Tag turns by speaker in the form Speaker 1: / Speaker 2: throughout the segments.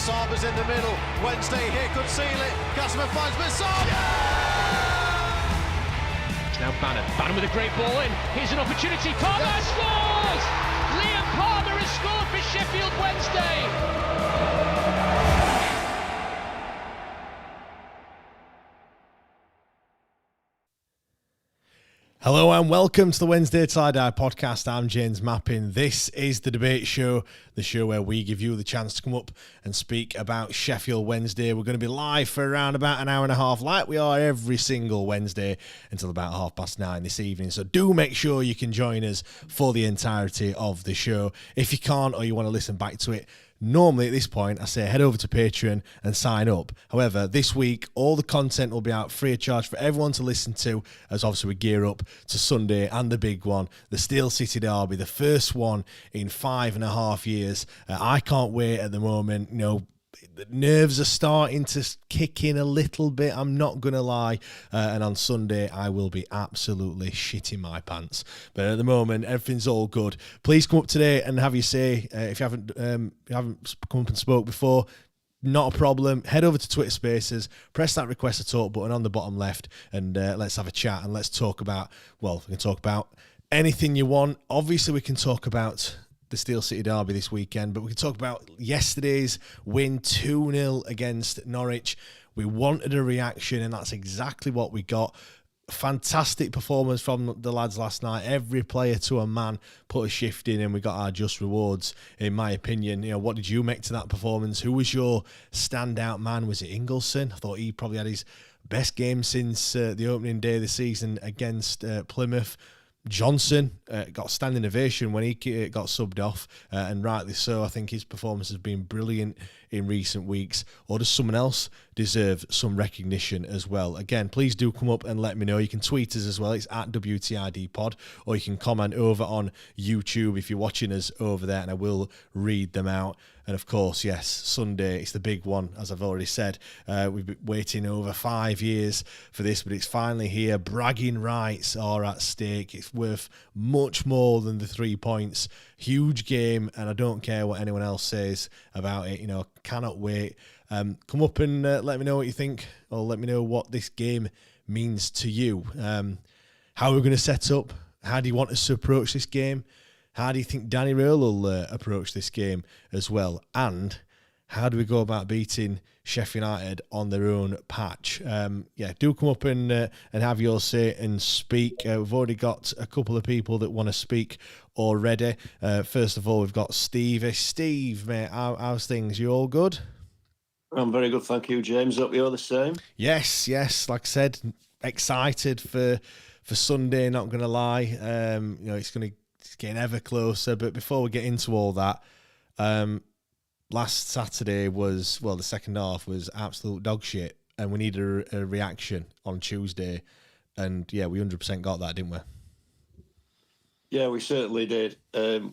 Speaker 1: Saba's in the middle. Wednesday here could seal it. Casimir finds Masaba. Yeah!
Speaker 2: Now Bannon with a great ball in. Here's an opportunity. Palmer scores! Liam Palmer has scored for Sheffield Wednesday.
Speaker 3: Hello and welcome to the Wednesday Tie-Dye podcast. I'm James Mappin. This is the debate show, the show where we give you the chance to come up and speak about Sheffield Wednesday. We're going to be live for around about an hour and a half, like we are every single Wednesday, until about 9:30 this evening. So do make sure you can join us for the entirety of the show. If you can't, or you want to listen back to it, normally at this point, I say head over to Patreon and sign up. However, this week, all the content will be out free of charge for everyone to listen to, as obviously we gear up to Sunday and the big one, the Steel City Derby, the first one in 5.5 years. I can't wait at the moment. You know, the nerves are starting to kick in a little bit, I'm not going to lie. And on Sunday, I will be absolutely shitting my pants. But at the moment, everything's all good. Please come up today and have your say. If you haven't come up and spoke before, not a problem. Head over to Twitter Spaces, press that request to talk button on the bottom left, and let's have a chat and let's talk about, well, we can talk about anything you want. Obviously, we can talk about the Steel City Derby this weekend, but we can talk about yesterday's win 2-0 against Norwich. We wanted a reaction, and that's exactly what we got. Fantastic performance from the lads last night. Every player to a man put a shift in, and we got our just rewards, in my opinion. You know, what did you make to that performance? Who was your standout man? Was it Ingleson? I thought he probably had his best game since the opening day of the season against Plymouth. Johnson got a standing ovation when he got subbed off, and rightly so. I think his performance has been brilliant in recent weeks. Or does someone else deserve some recognition as well? Again, please do come up and let me know. You can tweet us as well. It's at WTIDpod, or you can comment over on YouTube if you're watching us over there, and I will read them out. And of course, yes, Sunday, it's the big one, as I've already said. We've been waiting over 5 years for this, but it's finally here. Bragging rights are at stake. It's worth much more than the 3 points. Huge game, and I don't care what anyone else says about it. You know, cannot wait. Come up and let me know what you think, or let me know what this game means to you. How are we going to set up? How do you want us to approach this game? How do you think Danny Röhl will approach this game as well? And how do we go about beating Sheffield United on their own patch? Do come up and have your say and speak. We've already got a couple of people that want to speak already. First of all, we've got Steve. Steve, mate, how's things? You all good?
Speaker 4: I'm very good, thank you, James. Hope you're the same.
Speaker 3: Yes. Like I said, excited for Sunday, not going to lie. It's getting ever closer. But before we get into all that, last Saturday was, well, the second half was absolute dog shit, and we needed a reaction on Tuesday. And yeah, we 100% got that, didn't we?
Speaker 4: Yeah, we certainly did.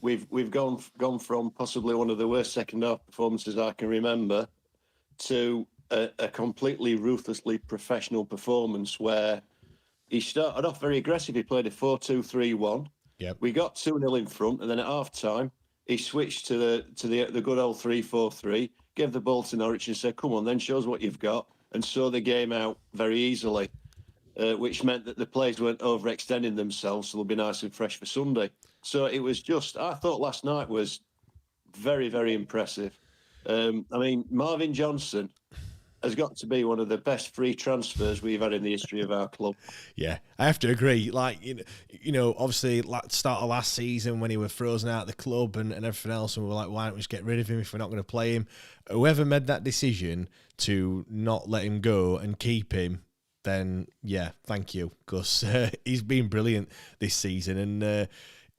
Speaker 4: We've gone from possibly one of the worst second half performances I can remember to a completely ruthlessly professional performance where he started off very aggressive. He played a 4-2-3-1.
Speaker 3: Yep.
Speaker 4: We got 2-0 in front, and then at half time he switched to the good old 3-4-3, gave the ball to Norwich and said, "Come on, then show us what you've got," and saw the game out very easily, which meant that the players weren't overextending themselves, so they'll be nice and fresh for Sunday. So it was I thought last night was very, very impressive. Marvin Johnson has got to be one of the best free transfers we've had in the history of our club.
Speaker 3: Yeah, I have to agree. Like, you know, obviously, start of last season when he was frozen out of the club and everything else, and we were like, why don't we just get rid of him if we're not going to play him? Whoever made that decision to not let him go and keep him, then, yeah, thank you, because he's been brilliant this season. And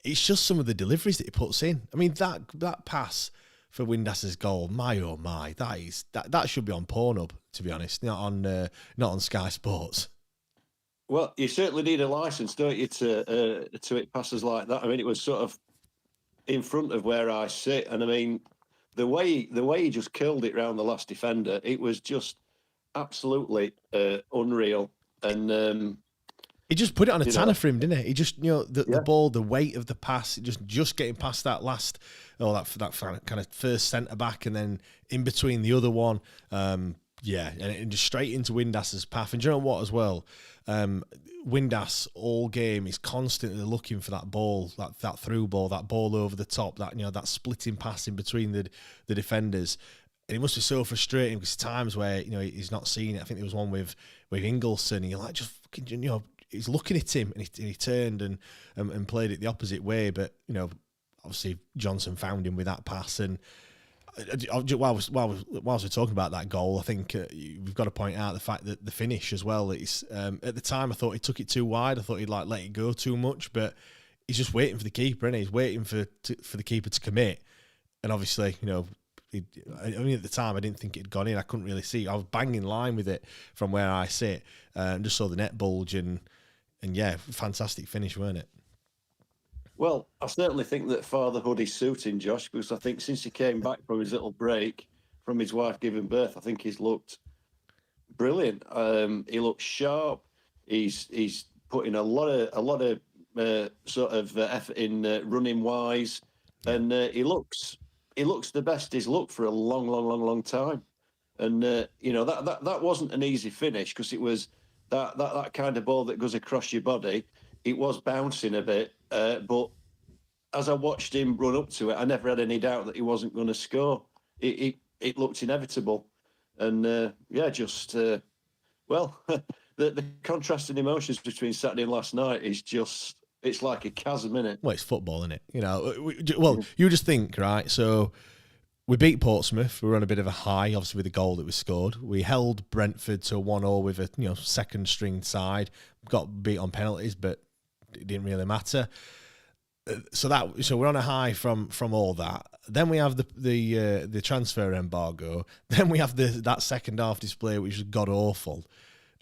Speaker 3: it's just some of the deliveries that he puts in. I mean, that pass for Windas's goal, my oh my, that should be on Pornhub, to be honest, not on Sky Sports.
Speaker 4: Well, you certainly need a license, don't you, to hit passes like that. I mean, it was sort of in front of where I sit, and I mean, the way he just killed it round the last defender, it was just absolutely unreal. And
Speaker 3: He just put it on a tanner
Speaker 4: know.
Speaker 3: for him, didn't he? He just, the ball, the weight of the pass, just getting past that last, that kind of first centre back, and then in between the other one, and just straight into Windas's path. And do you know what as well? Windass all game is constantly looking for that ball, that through ball, that ball over the top, that splitting pass in between the defenders. And it must be so frustrating because times where he's not seeing it. I think there was one with Ingleson, and you're like, just fucking, he's looking at him, and he turned and played it the opposite way. But obviously Johnson found him with that pass. And whilst we're talking about that goal, I think we've got to point out the fact that the finish as well. It's at the time I thought he took it too wide. I thought he'd let it go too much, but he's just waiting for the keeper, and he's waiting for the keeper to commit. And obviously, at the time I didn't think it'd gone in. I couldn't really see. I was bang in line with it from where I sit, and just saw the net bulge, and yeah, fantastic finish, weren't it?
Speaker 4: Well, I certainly think that fatherhood is suiting Josh, because I think since he came back from his little break from his wife giving birth, I think he's looked brilliant. He looks sharp. He's putting a lot of sort of effort in running wise, and he looks the best he's looked for a long time. And that wasn't an easy finish, because it was that kind of ball that goes across your body. It was bouncing a bit, but as I watched him run up to it, I never had any doubt that he wasn't going to score. It looked inevitable, and the contrasting emotions between Saturday and last night is just, it's like a chasm, innit?
Speaker 3: Well, it's football, isn't it? You just think, right? So we beat Portsmouth. We were on a bit of a high, obviously, with the goal that was scored. We held Brentford to 1-0 with a second string side. Got beat on penalties, but it didn't really matter. So we're on a high from all that. Then we have the transfer embargo. Then we have that second half display, which was god awful,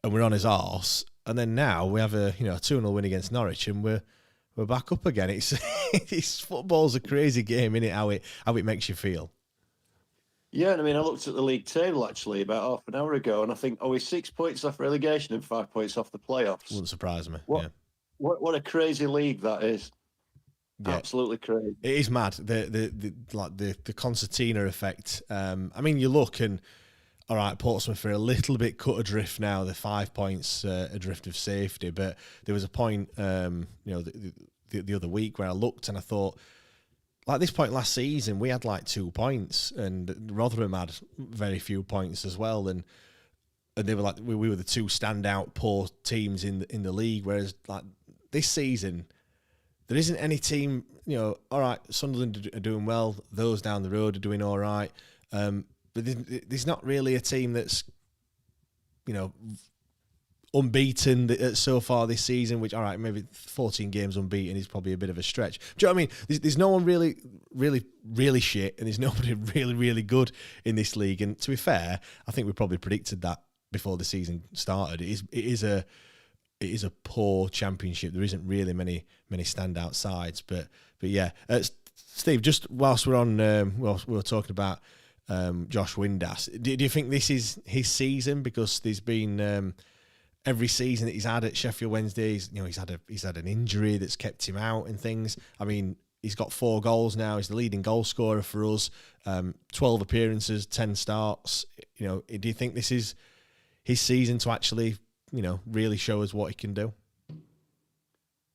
Speaker 3: and we're on his arse. And then now we have a 2-0 win against Norwich, and we're back up again. It's football's a crazy game, isn't it? How it makes you feel.
Speaker 4: Yeah, and I mean, I looked at the league table actually about half an hour ago, and I think, we're 6 points off relegation and 5 points off the playoffs.
Speaker 3: Wouldn't surprise me.
Speaker 4: What a crazy league that is! Yeah. Absolutely crazy.
Speaker 3: It is mad. The concertina effect. I mean, you look and all right, Portsmouth are a little bit cut adrift now. They're 5 points adrift of safety, but there was a point, the other week where I looked and I thought, like this point last season, we had like 2 points, and Rotherham had very few points as well, and they were like we were the two standout poor teams in the league. Whereas like this season, there isn't any team. All right, Sunderland are doing well. Those down the road are doing all right, but there's not really a team that's unbeaten so far this season, which, all right, maybe 14 games unbeaten is probably a bit of a stretch. Do you know what I mean? There's no one really shit, and there's nobody really good in this league. And to be fair, I think we probably predicted that before the season started. It is a poor championship. There isn't really many standout sides, but yeah. Steve, just whilst we're on, we were talking about Josh Windass. Do you think this is his season? Because there's been every season that he's had at Sheffield Wednesday, he's had an injury that's kept him out and things. I mean, he's got 4 goals now. He's the leading goal scorer for us. 12 appearances, 10 starts. Do you think this is his season to actually, really show us what he can do?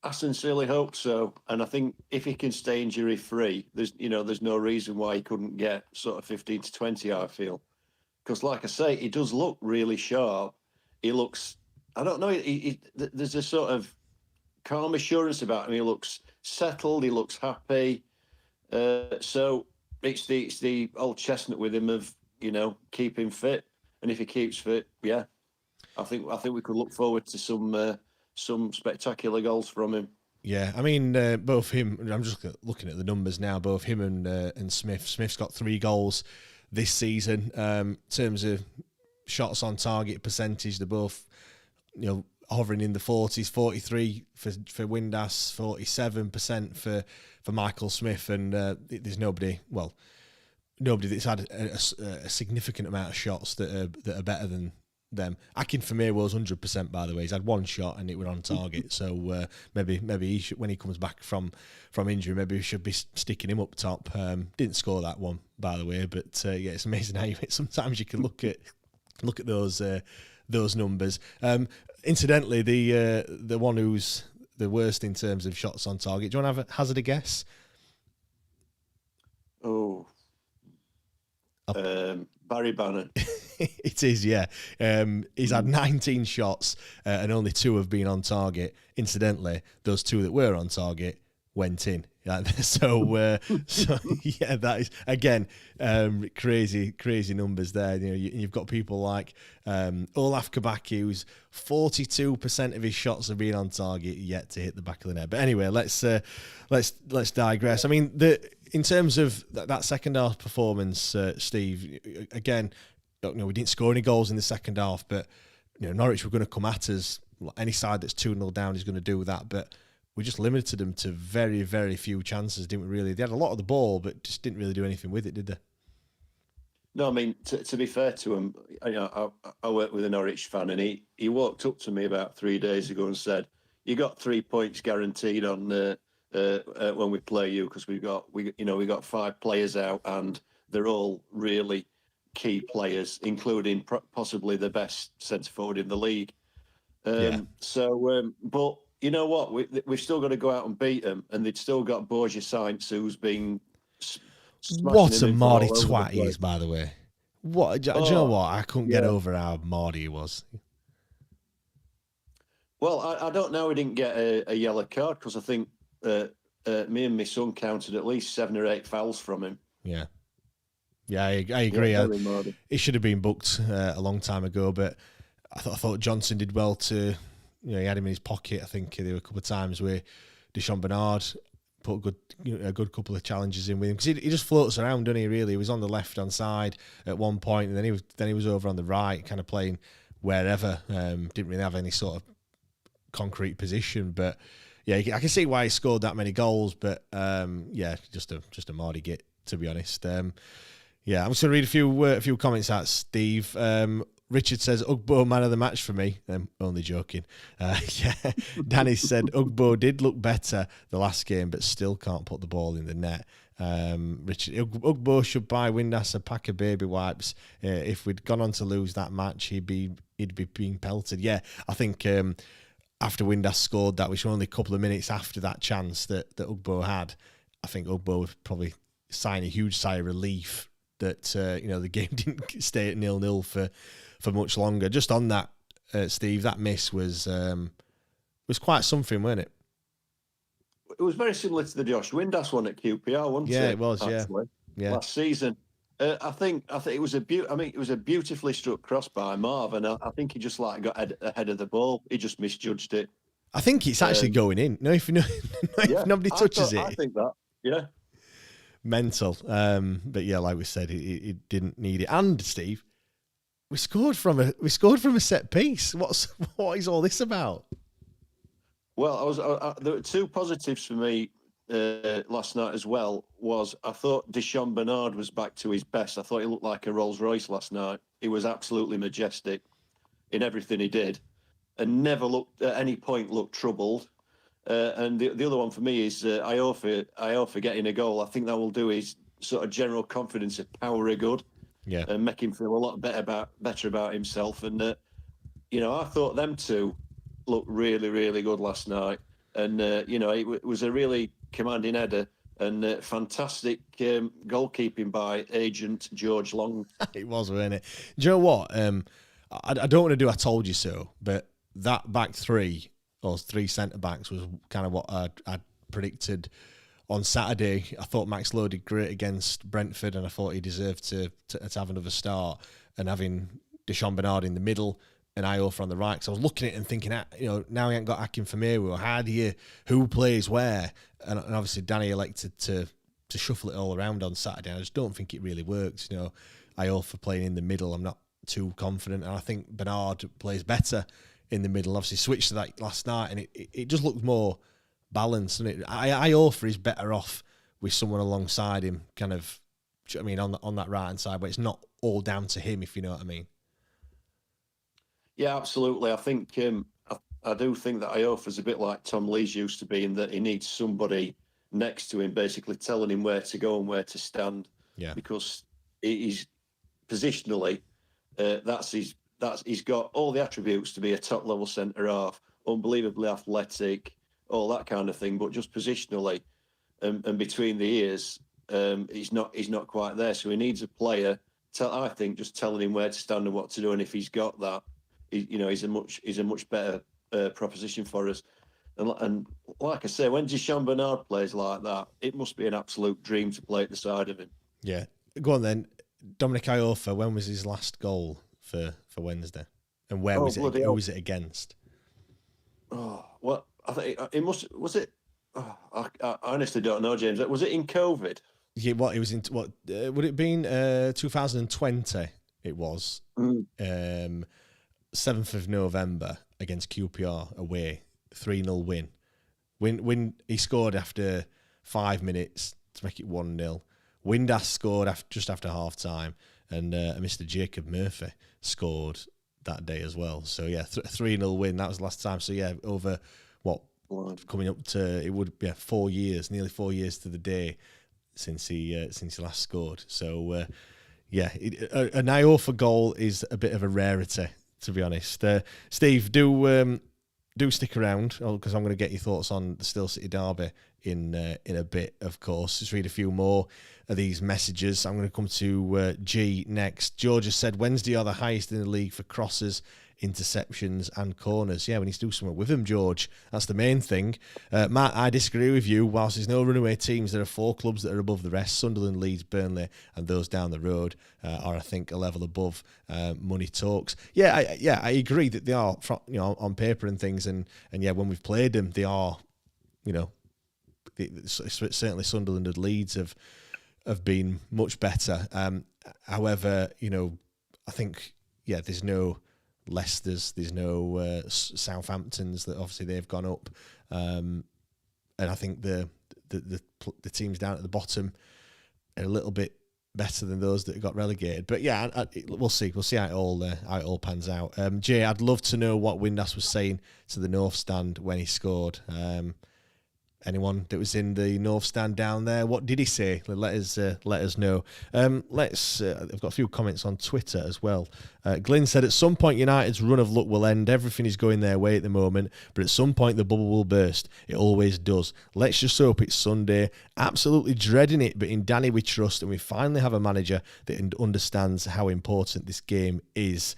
Speaker 4: I sincerely hope so, and I think if he can stay injury free, there's no reason why he couldn't get sort of 15 to 20. I feel, because like I say, he does look really sharp. He looks, I don't know, there's a sort of calm assurance about him. He looks settled. He looks happy. So it's the old chestnut with him of keep him fit, and if he keeps fit, yeah, I think we could look forward to some spectacular goals from him.
Speaker 3: Yeah, I mean, both him. I'm just looking at the numbers now. Both him and Smith. Smith's got 3 goals this season. In terms of shots on target percentage, they're both, hovering in the 40s. 43 for Windass, 47% for Michael Smith, and there's nobody that's had a significant amount of shots that are better than them. Akinfenwa was 100%, by the way. He's had one shot and it were on target. So maybe he should, when he comes back from injury, maybe we should be sticking him up top. Didn't score that one, by the way, but yeah, it's amazing how sometimes you can look at those numbers. Incidentally, the one who's the worst in terms of shots on target. Do you want to hazard a guess?
Speaker 4: Oh, Barry Bannon.
Speaker 3: It is, yeah. He's had 19 shots and only 2 have been on target. Incidentally, those 2 that were on target went in. So yeah, that is again crazy numbers there. You know, you've got people like Olaf Kabaki, who's 42% of his shots have been on target yet to hit the back of the net. But anyway, let's digress. I mean, in terms of that second half performance, Steve, again, we didn't score any goals in the second half, but Norwich were going to come at us. Any side that's 2-0 down is going to do that, but we just limited them to very, very few chances, didn't we, really? They had a lot of the ball, but just didn't really do anything with it, did they?
Speaker 4: No, I mean, to be fair to him, I work with a Norwich fan, and he walked up to me about 3 days ago and said, "You got 3 points guaranteed on when we play you, because we got 5 players out, and they're all really key players, including possibly the best centre forward in the league." But you know what? We've still got to go out and beat them, and they've still got Borja Sainz, who's been.
Speaker 3: What a Mardy twat he is, by the way. Do you know what? I couldn't get over how Mardy he was.
Speaker 4: Well, I don't know. He didn't get a yellow card, because I think me and my son counted at least 7 or 8 fouls from him.
Speaker 3: Yeah, I agree. It should have been booked a long time ago, but I thought Johnson did well to. He had him in his pocket. I think there were a couple of times where Deschamps Bernard put a good couple of challenges in with him, because he just floats around, doesn't he? Really, he was on the left-hand side at one point, and then he was over on the right, kind of playing wherever. Didn't really have any sort of concrete position, but yeah, I can see why he scored that many goals. But yeah, just a Mardy git, to be honest. Yeah, I'm just going to read a few comments out, Steve. Richard says, Ugbo man of the match for me. Only joking. Yeah, Danny said, Ugbo did look better the last game, but still can't put the ball in the net. Richard, Ugbo should buy Windass a pack of baby wipes. If we'd gone on to lose that match, he'd be being pelted. Yeah, I think after Windass scored that, which was only a couple of minutes after that chance that Ugbo had, I think Ugbo was probably sighing a huge sigh of relief that the game didn't stay at 0-0 for much longer. Just on that, Steve, that miss was quite something, wasn't it?
Speaker 4: It was very similar to the Josh Windass one at QPR, wasn't it?
Speaker 3: Yeah, it was.
Speaker 4: Actually,
Speaker 3: yeah.
Speaker 4: Last season, I think it was it was a beautifully struck cross by Marv, and I think he just got ahead of the ball. He just misjudged it.
Speaker 3: I think it's actually going in. No, if nobody touches it,
Speaker 4: I think that. Yeah.
Speaker 3: Mental. But yeah, like we said, it didn't need it. And Steve, we scored from a set piece. What is all this about?
Speaker 4: Well, there were 2 positives for me last night as well. I thought Deschamps Bernard was back to his best. I thought he looked like a Rolls Royce last night. He was absolutely majestic in everything he did, and never looked at any point troubled. And the other one for me is Iofa getting a goal. I think that will do his sort of general confidence of power a good, and make him feel a lot better about himself. And I thought them 2 looked really, really good last night. And it was a really commanding header and fantastic goalkeeping by agent George Long.
Speaker 3: It was, wasn't it? Do you know what? I don't want to do I told you so, but that back 3. Or 3 centre-backs was kind of what I'd predicted on Saturday. I thought Max Lowe did great against Brentford, and I thought he deserved to have another start. And having Deschamps Bernard in the middle and Iofa on the right, because I was looking at it and thinking, now he ain't got Akinfenwa. Who plays where? And obviously Danny elected to shuffle it all around on Saturday. And I just don't think it really works. Iofa playing in the middle, I'm not too confident. And I think Bernard plays better in the middle. Obviously switched to that last night, and it just looked more balanced. And Iofa is better off with someone alongside him, kind of, on that right hand side, where it's not all down to him, if you know what I mean.
Speaker 4: Yeah, absolutely. I think I do think that Iofa's a bit like Tom Lees used to be in that he needs somebody next to him, basically telling him where to go and where to stand.
Speaker 3: Yeah.
Speaker 4: Because he's positionally, he's got all the attributes to be a top level centre half, unbelievably athletic, all that kind of thing. But just positionally and between the ears, he's not quite there. So he needs a player. I think just telling him where to stand and what to do, and if he's got that, he's a much better proposition for us. And like I say, when Deschamps Bernard plays like that, it must be an absolute dream to play at the side of him.
Speaker 3: Yeah. Go on then. Dominic Iofa, when was his last goal for Wednesday? And where was it? Who was it against?
Speaker 4: Oh, well, I think it was it. Oh, I honestly don't know, James. Was it in COVID?
Speaker 3: Yeah, what it was in what would it have been 2020 it was. 7th of November against QPR away, 3-0 win. When he scored after 5 minutes to make it 1-0. Windass scored just after half time, and Mr. Jacob Murphy scored that day as well. So yeah, 3-0 win. That was the last time. So yeah, over coming up to it would be 4 years, nearly 4 years to the day since he last scored. So yeah, an Iofa goal is a bit of a rarity, to be honest. Steve, do stick around because I'm going to get your thoughts on the Still City derby in a bit, of course. Just read a few more of these messages. I'm going to come to G next. George has said Wednesday are the highest in the league for crosses, interceptions and corners. Yeah, we need to do something with them, George. That's the main thing. Matt, I disagree with you. Whilst there's no runaway teams, there are 4 clubs that are above the rest. Sunderland, Leeds, Burnley and those down the road are, I think, a level above money talks. Yeah, I agree that they are, on paper and things. And yeah, when we've played them, they are, certainly Sunderland and Leeds have been much better. However, I think, yeah, there's no Leicester's, there's no Southamptons that obviously they've gone up, and I think the teams down at the bottom are a little bit better than those that got relegated. But yeah, we'll see how it all pans out. Jay, I'd love to know what Windass was saying to the North Stand when he scored. Anyone that was in the North Stand down there, what did he say? Let us know. I've got a few comments on Twitter as well. Glyn said, at some point United's run of luck will end. Everything is going their way at the moment, but at some point the bubble will burst. It always does. Let's just hope it's Sunday. Absolutely dreading it, but in Danny we trust, and we finally have a manager that understands how important this game is.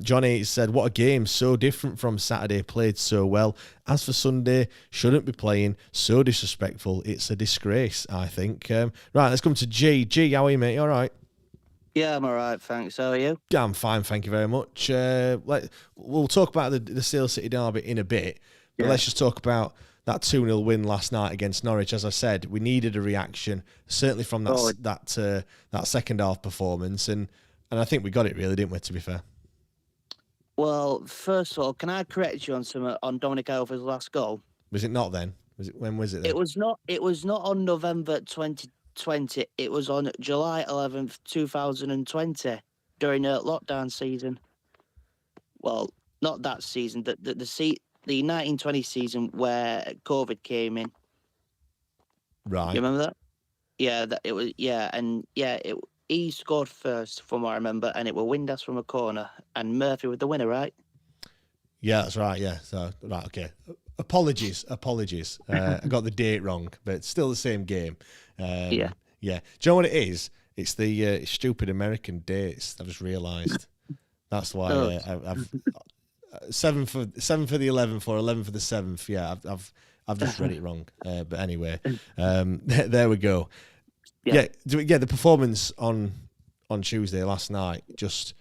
Speaker 3: Johnny said, what a game, so different from Saturday, played so well. As for Sunday, shouldn't be playing, so disrespectful. It's a disgrace, I think. Right, let's come to G. G, how are you, mate? You all right?
Speaker 5: Yeah, I'm all right, thanks. How are you?
Speaker 3: Yeah, I'm fine, thank you very much. We'll talk about the Steel City derby in a bit, but let's just talk about that 2-0 win last night against Norwich. As I said, we needed a reaction, certainly from that second half performance, and I think we got it really, didn't we, to be fair?
Speaker 5: Well, first of all, can I correct you on Dominic Iofa's last goal?
Speaker 3: Was it not then? When was it then?
Speaker 5: It was not on November 2020. It was on July 11th, 2020, during a lockdown season. Well, not that season. The 1920 season where COVID came in.
Speaker 3: Right.
Speaker 5: You remember that? Yeah, it was. Yeah, and yeah, he scored first, from what I remember, and it was Windass from a corner, and Murphy with the winner, right?
Speaker 3: Yeah, that's right. Yeah, so right, okay. Apologies. I got the date wrong, but it's still the same game. Yeah. Do you know what it is? It's the stupid American dates. I've just realised. That's why I've 7 for the 11th or 11 for the 7th. Yeah, I've just read it wrong. But anyway, there we go. Yeah, the performance on Tuesday last night, just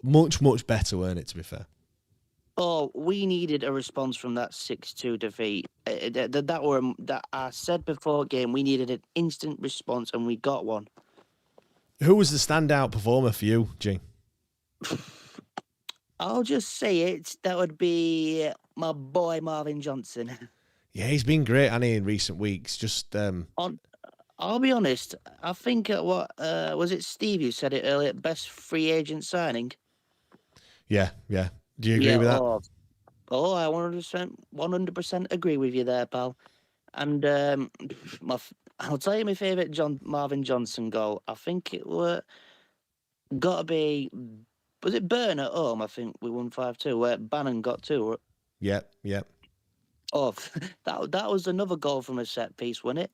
Speaker 3: much better, weren't it, to be fair?
Speaker 5: Oh, we needed a response from that 6-2 defeat. That I said before game, we needed an instant response, and we got one.
Speaker 3: Who was the standout performer for you, G?
Speaker 5: I'll just say it. That would be my boy Marvin Johnson.
Speaker 3: Yeah, he's been great, hasn't he, in recent weeks? Just
Speaker 5: I'll be honest. I think was it Steve who said it earlier? Best free agent signing.
Speaker 3: Yeah. Do you agree with that?
Speaker 5: I 100% agree with you there, pal. And I'll tell you my favourite Marvin Johnson goal. I think it got to be, was it Burn at home? I think we won 5-2, where Bannon got 2.
Speaker 3: Yep.
Speaker 5: Oh, that was another goal from a set piece, wasn't it?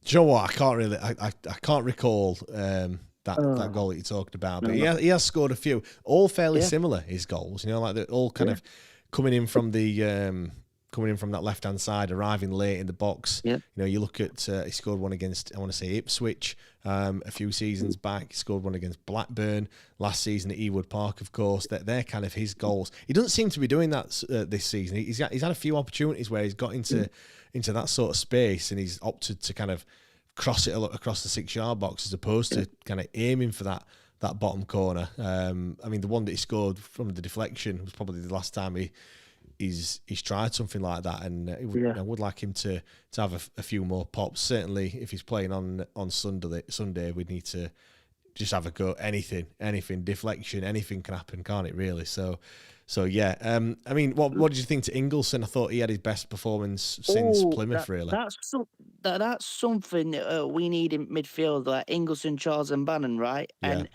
Speaker 3: Do you know what? I can't recall that goal that you're talking about, but he has scored a few, all fairly similar. His goals, like they're all kind of coming in from that left hand side, arriving late in the box.
Speaker 5: Yeah.
Speaker 3: You look at he scored one against, I want to say, Ipswich a few seasons back. He scored one against Blackburn last season at Ewood Park. Of course, they're kind of his goals. He doesn't seem to be doing that this season. He's had a few opportunities where he's got into that sort of space, and he's opted to kind of cross it across the 6-yard box as opposed to kind of aiming for that bottom corner. I mean, the one that he scored from the deflection was probably the last time he's tried something like that, and I would like him to have a few more pops. Certainly, if he's playing on Sunday, we'd need to just have a go. Anything, deflection, anything can happen, can't it? Really. So yeah. I mean, what did you think to Ingleson? I thought he had his best performance since Plymouth. Really,
Speaker 5: that's something we need in midfield, like Ingleson, Charles, and Bannon, right?
Speaker 3: Yeah.
Speaker 5: And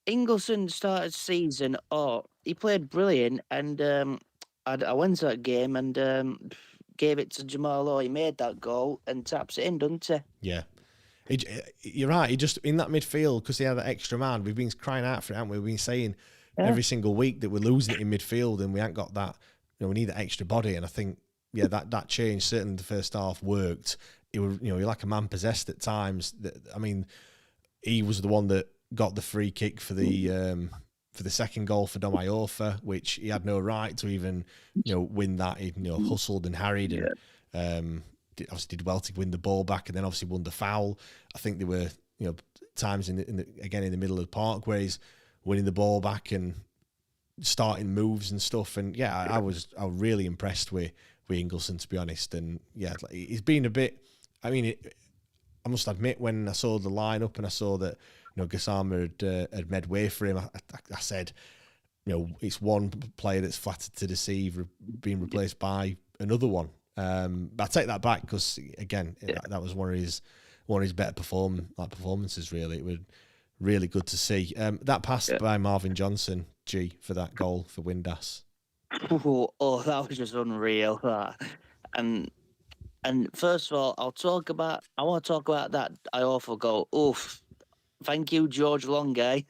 Speaker 5: Ingleson started season. He played brilliant, and I went to that game and gave it to Jamal Lowe. He made that goal and taps it in, doesn't he?
Speaker 3: Yeah. You're right. He just, in that midfield, because he had that extra man, we've been crying out for it, haven't we? We've been saying every single week that we're losing it in midfield and we ain't got that, we need that extra body. And I think, that change, certainly in the first half, worked. It was, you're like a man possessed at times. I mean, he was the one that got the free kick for the second goal for Domayofa, which he had no right to even, win that. He, hustled and harried and obviously did well to win the ball back, and then obviously won the foul. I think there were, times in the middle of the park where he's winning the ball back and starting moves and stuff. And I was really impressed with Ingleson, to be honest. And he's been a bit. I mean, I must admit, when I saw the lineup and I saw that Gassama had made way for him, I said, it's one player that's flattered to deceive, being replaced by another one. But I take that back, because again, that was one of his better performances. Really, it was really good to see. That pass by Marvin Johnson, for that goal for Windass.
Speaker 5: Oh, that was just unreal. That. And first of all, I want to talk about that Iorfa goal. Oof. Thank you, George Longay.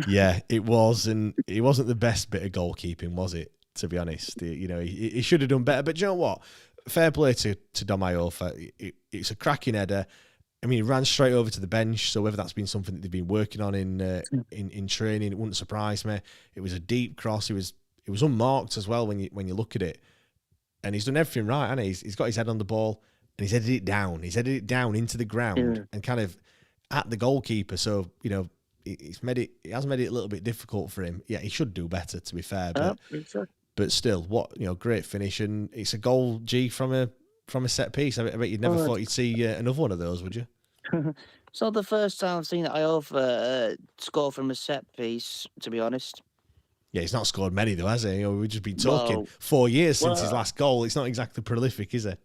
Speaker 3: Yeah, it was, and it wasn't the best bit of goalkeeping, was it? To be honest, he should have done better. But do you know what? Fair play to Dom Iorfa. It's a cracking header. I mean, he ran straight over to the bench. So whether that's been something that they've been working on in training, it wouldn't surprise me. It was a deep cross. It was unmarked as well when you look at it. And he's done everything right, hasn't he? He's got his head on the ball and he's headed it down. He's headed it down into the ground and kind of at the goalkeeper. So, he has made it a little bit difficult for him. Yeah, he should do better, to be fair. But still, great finish. And it's a goal, from a set piece. I bet you'd never thought you'd see another one of those, would you?
Speaker 5: It's not the first time I've seen that Iorfa score from a set piece, to be honest.
Speaker 3: Yeah, he's not scored many, though, has he? We've just been talking 4 years since his last goal. It's not exactly prolific, is it?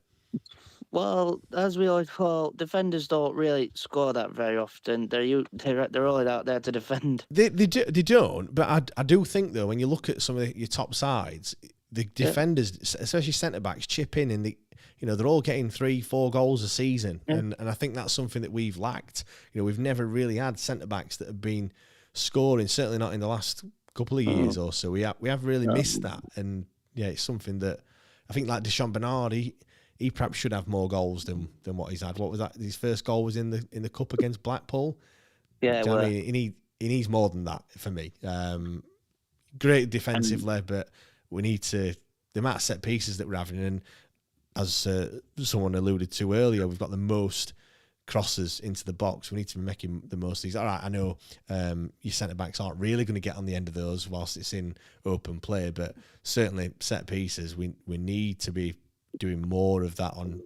Speaker 5: Well, as we always call, defenders don't really score that very often. They're only out there to defend.
Speaker 3: They don't, but I do think, though, when you look at some of your top sides, the defenders, especially centre-backs, chip in, and they're all getting 3-4 goals a season. And I think that's something that we've lacked. We've never really had centre-backs that have been scoring, certainly not in the last couple of years or so. We have really missed that. And, it's something that I think, like Deschamps Bernard, he perhaps should have more goals than what he's had. What was that? His first goal was in the cup against Blackpool.
Speaker 5: Yeah,
Speaker 3: well, I mean, he needs more than that for me. Great defensively, but we need to, the amount of set pieces that we're having, and as someone alluded to earlier, we've got the most crosses into the box. We need to be making the most of these. All right, I know your centre backs aren't really going to get on the end of those whilst it's in open play, but certainly set pieces, we need to be doing more of that on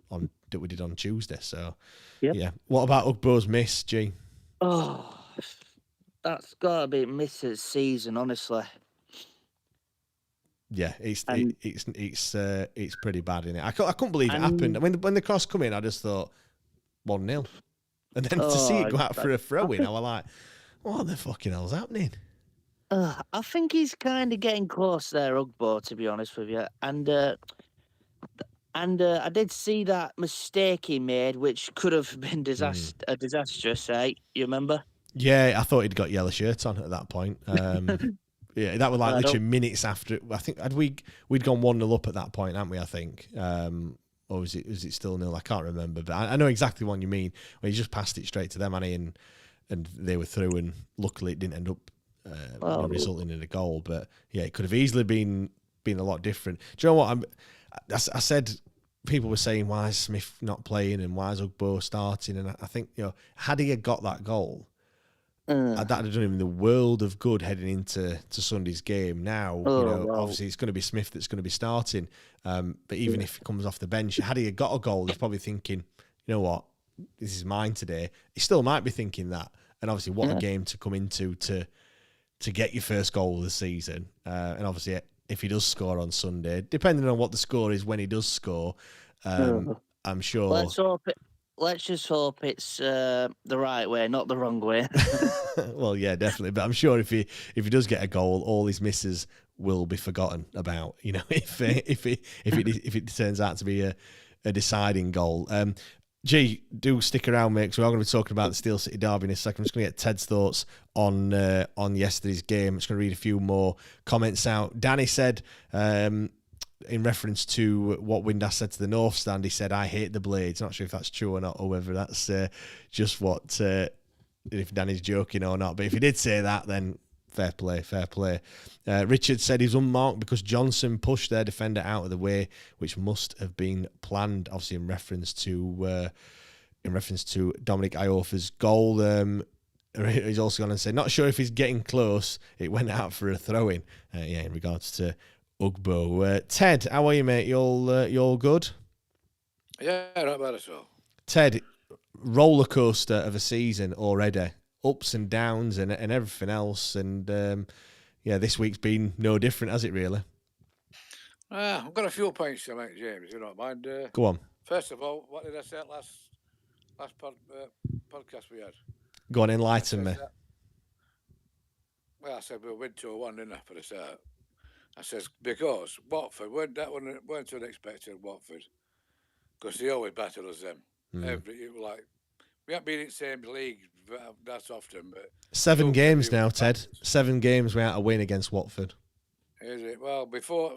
Speaker 3: that we did on Tuesday. So yeah. What about Ugbo's miss, G?
Speaker 5: Oh, that's gotta be Mrs. season, honestly.
Speaker 3: Yeah,
Speaker 5: And-
Speaker 3: it's pretty bad, isn't it? I couldn't believe it happened. When the cross come in, I just thought 1-0, and then to see it go out for a throw in, I was like, what the fucking hell's happening?
Speaker 5: I think he's kind of getting close there, Ugbo, to be honest with you. And I did see that mistake he made, which could have been disastrous. You remember?
Speaker 3: Yeah, I thought he'd got yellow shirt on at that point. Yeah, that was like
Speaker 5: I
Speaker 3: literally
Speaker 5: don't-
Speaker 3: minutes after. I think we'd gone 1-0 up at that point, hadn't we? I think, or was it still 0? I can't remember, but I know exactly what you mean. Where he just passed it straight to them, and they were through, and luckily it didn't end up resulting in a goal. But yeah, it could have easily been a lot different. Do you know what? I said people were saying, why is Smith not playing and why is Ugbo starting? And I think, had he got that goal, that would have done him the world of good heading into Sunday's game. Now,
Speaker 5: wow.
Speaker 3: obviously it's going to be Smith that's going to be starting. But even if he comes off the bench, had he got a goal, he's probably thinking, you know what, this is mine today. He still might be thinking that. And obviously, what a game to come into to get your first goal of the season. And obviously, if he does score on Sunday, depending on what the score is when he does score, I'm sure.
Speaker 5: Let's just hope it's the right way, not the wrong way.
Speaker 3: Well, yeah, definitely. But I'm sure if he does get a goal, all his misses will be forgotten about. If it turns out to be a deciding goal. G, do stick around, mate, because we are going to be talking about the Steel City Derby in a second. I'm just going to get Ted's thoughts on yesterday's game. I'm just going to read a few more comments out. Danny said, in reference to what Windass said to the North Stand, he said, I hate the Blades. Not sure if that's true or not, or whether that's just what, if Danny's joking or not. But if he did say that, then fair play, fair play. Richard said he's unmarked because Johnson pushed their defender out of the way, which must have been planned, obviously in reference to Dominic Iorfa's goal. He's also going to say, not sure if he's getting close. It went out for a throw-in. In regards to Ugbo. Ted, how are you, mate? You all good?
Speaker 6: Yeah, not bad at all.
Speaker 3: Ted, roller coaster of a season already, ups and downs and everything else, and this week's been no different, has it really?
Speaker 6: I've got a few points to make, James. You don't mind?
Speaker 3: Go on.
Speaker 6: First of all, what did I say last podcast we had?
Speaker 3: Go on, enlighten me.
Speaker 6: Well, I said we'll win 2-1, didn't I, for the start? I says because Watford weren't unexpected. Watford, because they always battle us them. We haven't been in the same league that often, but
Speaker 3: 7 games now, Ted. 7 games without a win against Watford.
Speaker 6: Is it? Well, before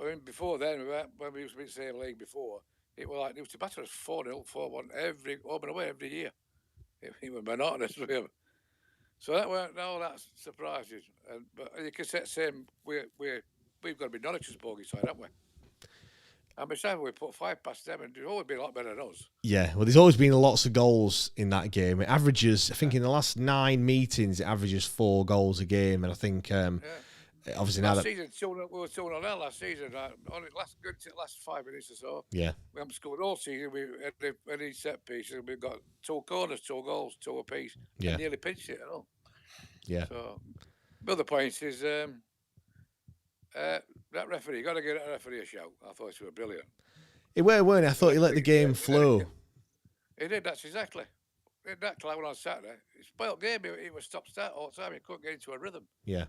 Speaker 6: then, when we used to be in the same league before, it was like they used to battle us 4-0, 4-1 every home and away every year. It was monotonous for him. So that weren't all that surprises. But you can say the same. We've got to be Norwich's bogey side, haven't we? And besides, we put 5 past them, and they've always been a lot better than us. Yeah,
Speaker 3: well, there's always been lots of goals in that game. It averages, I think, in the last 9 meetings, it averages 4 goals a game, and I think obviously now
Speaker 6: last season, we were 2-0 last season. Only last 5 minutes or so.
Speaker 3: Yeah,
Speaker 6: we haven't scored all season. We any set pieces, we've got 2 corners, 2 goals, 2 apiece.
Speaker 3: Yeah,
Speaker 6: and nearly pinched it at all.
Speaker 3: Yeah.
Speaker 6: So the other point is. That referee, you got to give that referee a shout. I thought he was brilliant.
Speaker 3: It weren't. I thought he let the game flow.
Speaker 6: He did. That's exactly. That clown on Saturday. He spoiled game. He was stop-start all the time. He couldn't get into a rhythm.
Speaker 3: Yeah.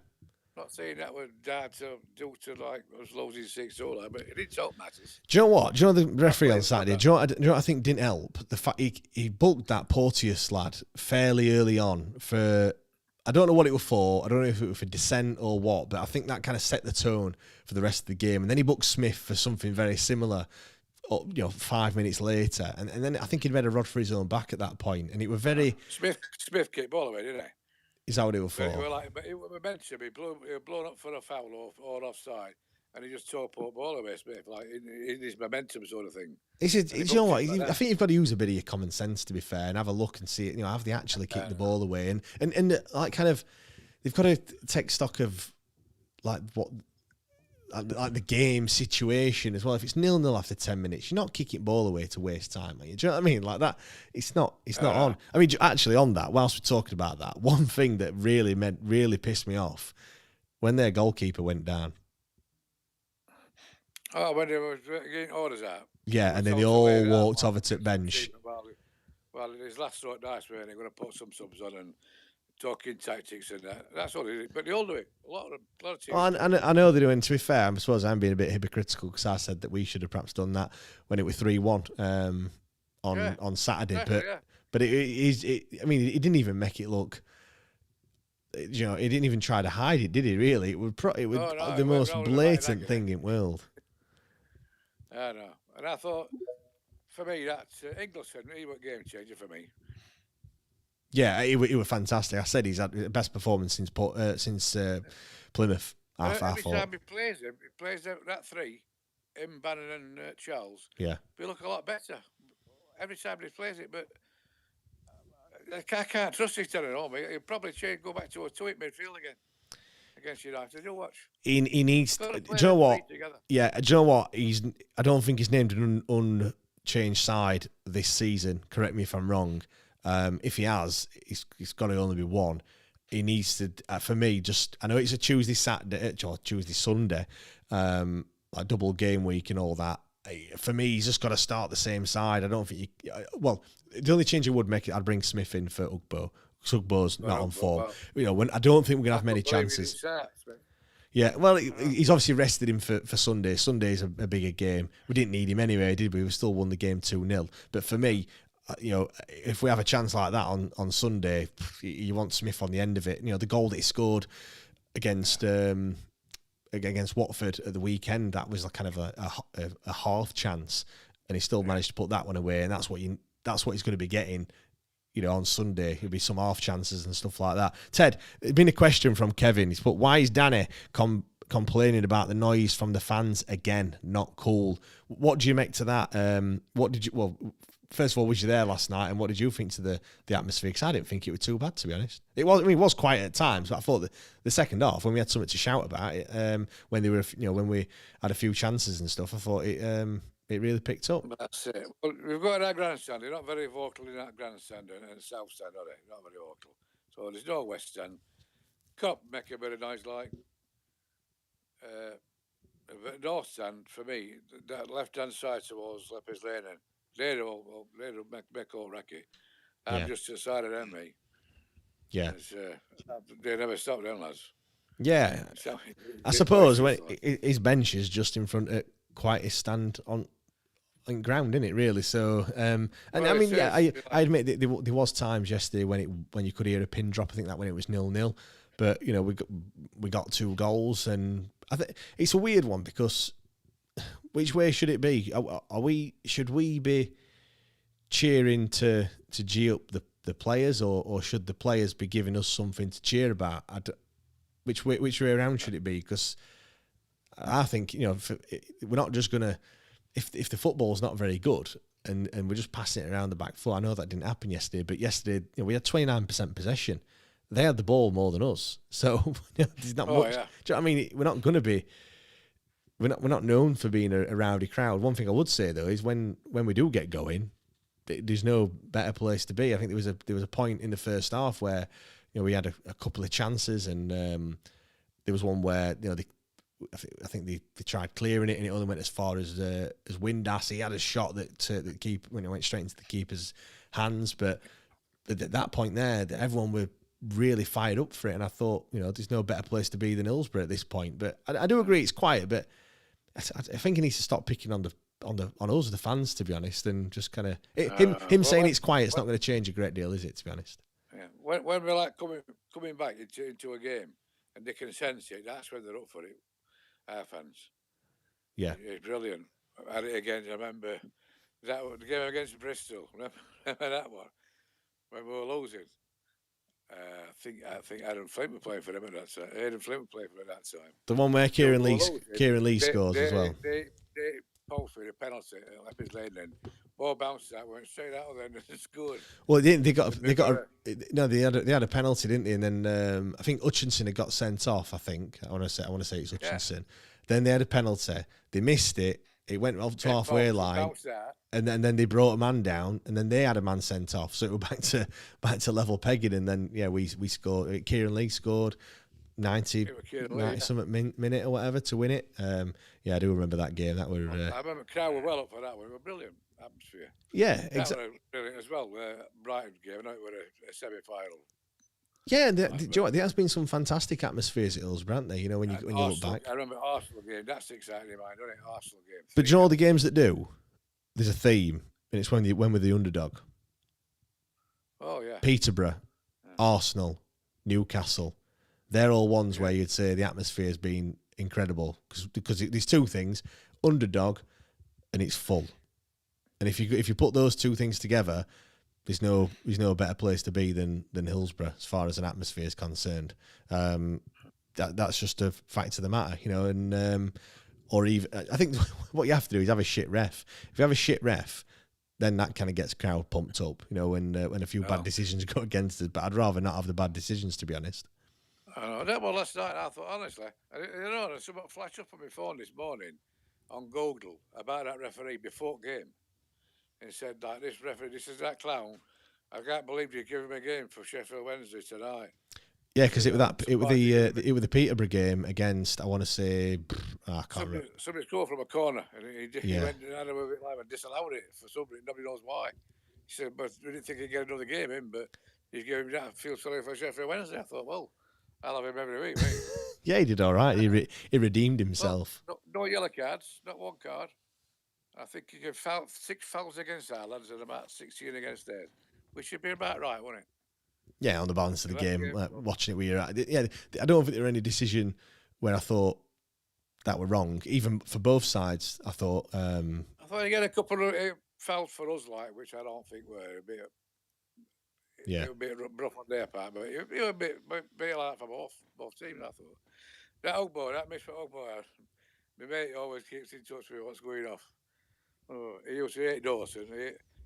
Speaker 6: Not saying that was down due to like us losing 6-0, but it didn't help matters.
Speaker 3: Do you know what? Do you know the referee on Saturday? Do you know what I think didn't help? The fact he booked that Porteous lad fairly early on for. I don't know what it was for. I don't know if it was for dissent or what, but I think that kind of set the tone for the rest of the game. And then he booked Smith for something very similar, 5 minutes later. And then I think he'd made a rod for his own back at that point. And it was very...
Speaker 6: Smith kicked ball away, didn't he?
Speaker 3: Is that what it was for?
Speaker 6: But it was meant to be blown up for a foul or offside. And he just tore ball away, Smith, like in his momentum sort of thing.
Speaker 3: You know what? I think you've got to use a bit of your common sense, to be fair, and have a look and see it. Have they actually kicked the ball away? And like kind of, they've got to take stock of like the game situation as well. If it's 0-0 after 10 minutes, you're not kicking ball away to waste time, are you? Do you know what I mean? Like that, it's not on. I mean, actually, on that, whilst we're talking about that, one thing that really pissed me off when their goalkeeper went down.
Speaker 6: Oh, when they were getting orders out.
Speaker 3: Yeah, and then they all walked over to bench.
Speaker 6: Well, his last thought nice, weren't they? Going to put some subs on and talking tactics and that. That's all it is. But they all do it. A lot of teams.
Speaker 3: Well, I know they do. And to be fair, I suppose I'm being a bit hypocritical because I said that we should have perhaps done that when it was 3-1 on Saturday.
Speaker 6: Exactly,
Speaker 3: But I mean, he didn't even make it look. You know, he didn't even try to hide it, did he? Really, it was the most blatant thing in the world.
Speaker 6: I know, and I thought, for me, that's Ingleson. He was a game changer for me.
Speaker 3: Yeah, he was fantastic. I said he's had the best performance since Plymouth.
Speaker 6: Every time he plays that three, him, Bannon, and Charles.
Speaker 3: Yeah,
Speaker 6: we look a lot better every time he plays it. But I can't trust it anymore. He'll probably go back to a two-hit midfield again against United. You'll watch.
Speaker 3: He needs. Do you know what? Yeah, do you know what? I don't think he's named an unchanged side this season. Correct me if I'm wrong. If he has, he's got to only be one. He needs to. For me, I know it's a Tuesday, Saturday, or Tuesday, Sunday, like double game week and all that. For me, he's just got to start the same side. I don't think well, the only change I would make, I'd bring Smith in for Ugbo. Ugbo's not on form. You know, I don't think we're gonna have many chances. Yeah, well, he's obviously rested him for Sunday. Sunday's a bigger game. We didn't need him anyway, did we? We still won the game 2-0. But for me, you know, if we have a chance like that on Sunday, you want Smith on the end of it. You know, the goal that he scored against Watford at the weekend, that was kind of a half chance, and he still managed to put that one away. And that's what he's going to be getting. You know, on Sunday, there'll be some half chances and stuff like that. Ted, there's been a question from Kevin. He's put, why is Danny complaining about the noise from the fans again? Not cool. What do you make to that? First of all, was you there last night, and what did you think to the atmosphere? Because I didn't think it was too bad, to be honest. It was quiet at times, but I thought the second half, when we had something to shout about it, when we had a few chances and stuff, I thought it really picked up.
Speaker 6: That's it. Well, we've got that grandstand. They're not very vocal in that grandstand and south stand, are they? Not very vocal. So there's no west stand. Can't make a bit of noise like north stand for me. That left hand side towards Lepers Lane. They'll make all racket. I'm just aside of them, mate.
Speaker 3: Yeah.
Speaker 6: They never stop them, lads.
Speaker 3: Yeah. I suppose when his bench is just in front of quite his stand on ground, isn't it, really? So, I admit that there was times yesterday when you could hear a pin drop. I think that when it was 0-0. But, you know, we got 2 goals, and I think it's a weird one because which way should it be? Should we be cheering to G up the players, or should the players be giving us something to cheer about? Which way around should it be? Because I think, you know, we're not just gonna if the football's not very good and we're just passing it around the back foot. I know that didn't happen yesterday, but yesterday, you know, we had 29% possession. They had the ball more than us, so there's not much. Yeah. Do you know what I mean? We're not going to be. We're not known for being a rowdy crowd. One thing I would say though is when we do get going, there's no better place to be. I think there was a point in the first half where, you know, we had a couple of chances, and there was one where, you know, I think they tried clearing it and it only went as far as Windass. He had a shot that when it went straight into the keeper's hands, but at that point there, everyone were really fired up for it, and I thought, you know, there's no better place to be than Hillsborough at this point. But I do agree it's quiet, but I think he needs to stop picking on us, the fans, to be honest, and just kind of him saying it's quiet. It's not going to change a great deal, is it? To be honest. Yeah.
Speaker 6: When we're like coming back into a game and they can sense it, that's when they're up for it. Our fans.
Speaker 3: Yeah.
Speaker 6: It's brilliant. I had it again. I remember the game against Bristol. Remember that one when we were losing. I think Adam Flint was playing for them at that time. Adam Flint was playing for them at that time.
Speaker 3: The one where Kieran Lee scores as well.
Speaker 6: They posted a penalty at Lepers Lane, and ball bounced out, went straight out of there and scored.
Speaker 3: Well, they had a penalty, didn't they? And then I think Hutchinson had got sent off. I want to say it's Hutchinson. Yeah. Then they had a penalty. They missed it. It went off to halfway line, and then they brought a man down, and then they had a man sent off. So it was back to level pegging, and then we scored. Kieran Lee scored. 90 something minute or whatever to win it. Yeah, I do remember that game. That were.
Speaker 6: I remember crowd were well up for that one. It was a brilliant atmosphere.
Speaker 3: Yeah,
Speaker 6: exactly. Brilliant as well. Brighton game. I know it was a semi-final.
Speaker 3: Yeah, do you know what? There has been some fantastic atmospheres at Hillsborough, haven't there? You know, when you look back.
Speaker 6: I remember Arsenal game. That's exciting, mind, doesn't it? Arsenal game.
Speaker 3: But do you know all the games that do? There's a theme, and it's when we're the underdog.
Speaker 6: Oh yeah.
Speaker 3: Peterborough, Arsenal, Newcastle. They're all ones where you'd say the atmosphere has been incredible because there's two things: underdog, and it's full. And if you put those two things together, there's no better place to be than Hillsborough as far as an atmosphere is concerned. That's just a fact of the matter, you know. And or even I think what you have to do is have a shit ref. If you have a shit ref, then that kind of gets crowd pumped up, you know. When a few bad decisions go against us, but I'd rather not have the bad decisions, to be honest.
Speaker 6: I know. Well, last night I thought honestly, you know, there's something flashed up on my phone this morning on Google about that referee before game. And said like this referee, this is that clown. I can't believe you're giving me a game for Sheffield Wednesday tonight.
Speaker 3: Yeah, because it was the Peterborough game against, I want to say, I can't remember.
Speaker 6: Somebody scored from a corner, and he went and had a bit like and disallowed it for somebody. Nobody knows why. He said, but we didn't think he'd get another game in, but he's giving me that. I feel sorry for Sheffield Wednesday. I thought, well, I'll have him every week, mate.
Speaker 3: Yeah, he did all right. He redeemed himself.
Speaker 6: No yellow cards, not one card. I think he gave 6 fouls against our lads and about 16 against theirs, which should be about right, wouldn't it?
Speaker 3: Yeah, on the balance of the game, watching it where you're at. Yeah, I don't think there were any decision where I thought that were wrong, even for both sides. I thought
Speaker 6: you get a couple of fouls for us, like, which I don't think were a bit.
Speaker 3: Yeah,
Speaker 6: it was a bit rough on their part, but it was a bit like for both teams. I thought that Ogbo, that Mr. Ogbo, my mate always keeps in touch with what's going off. Oh, he used to hate Dawson.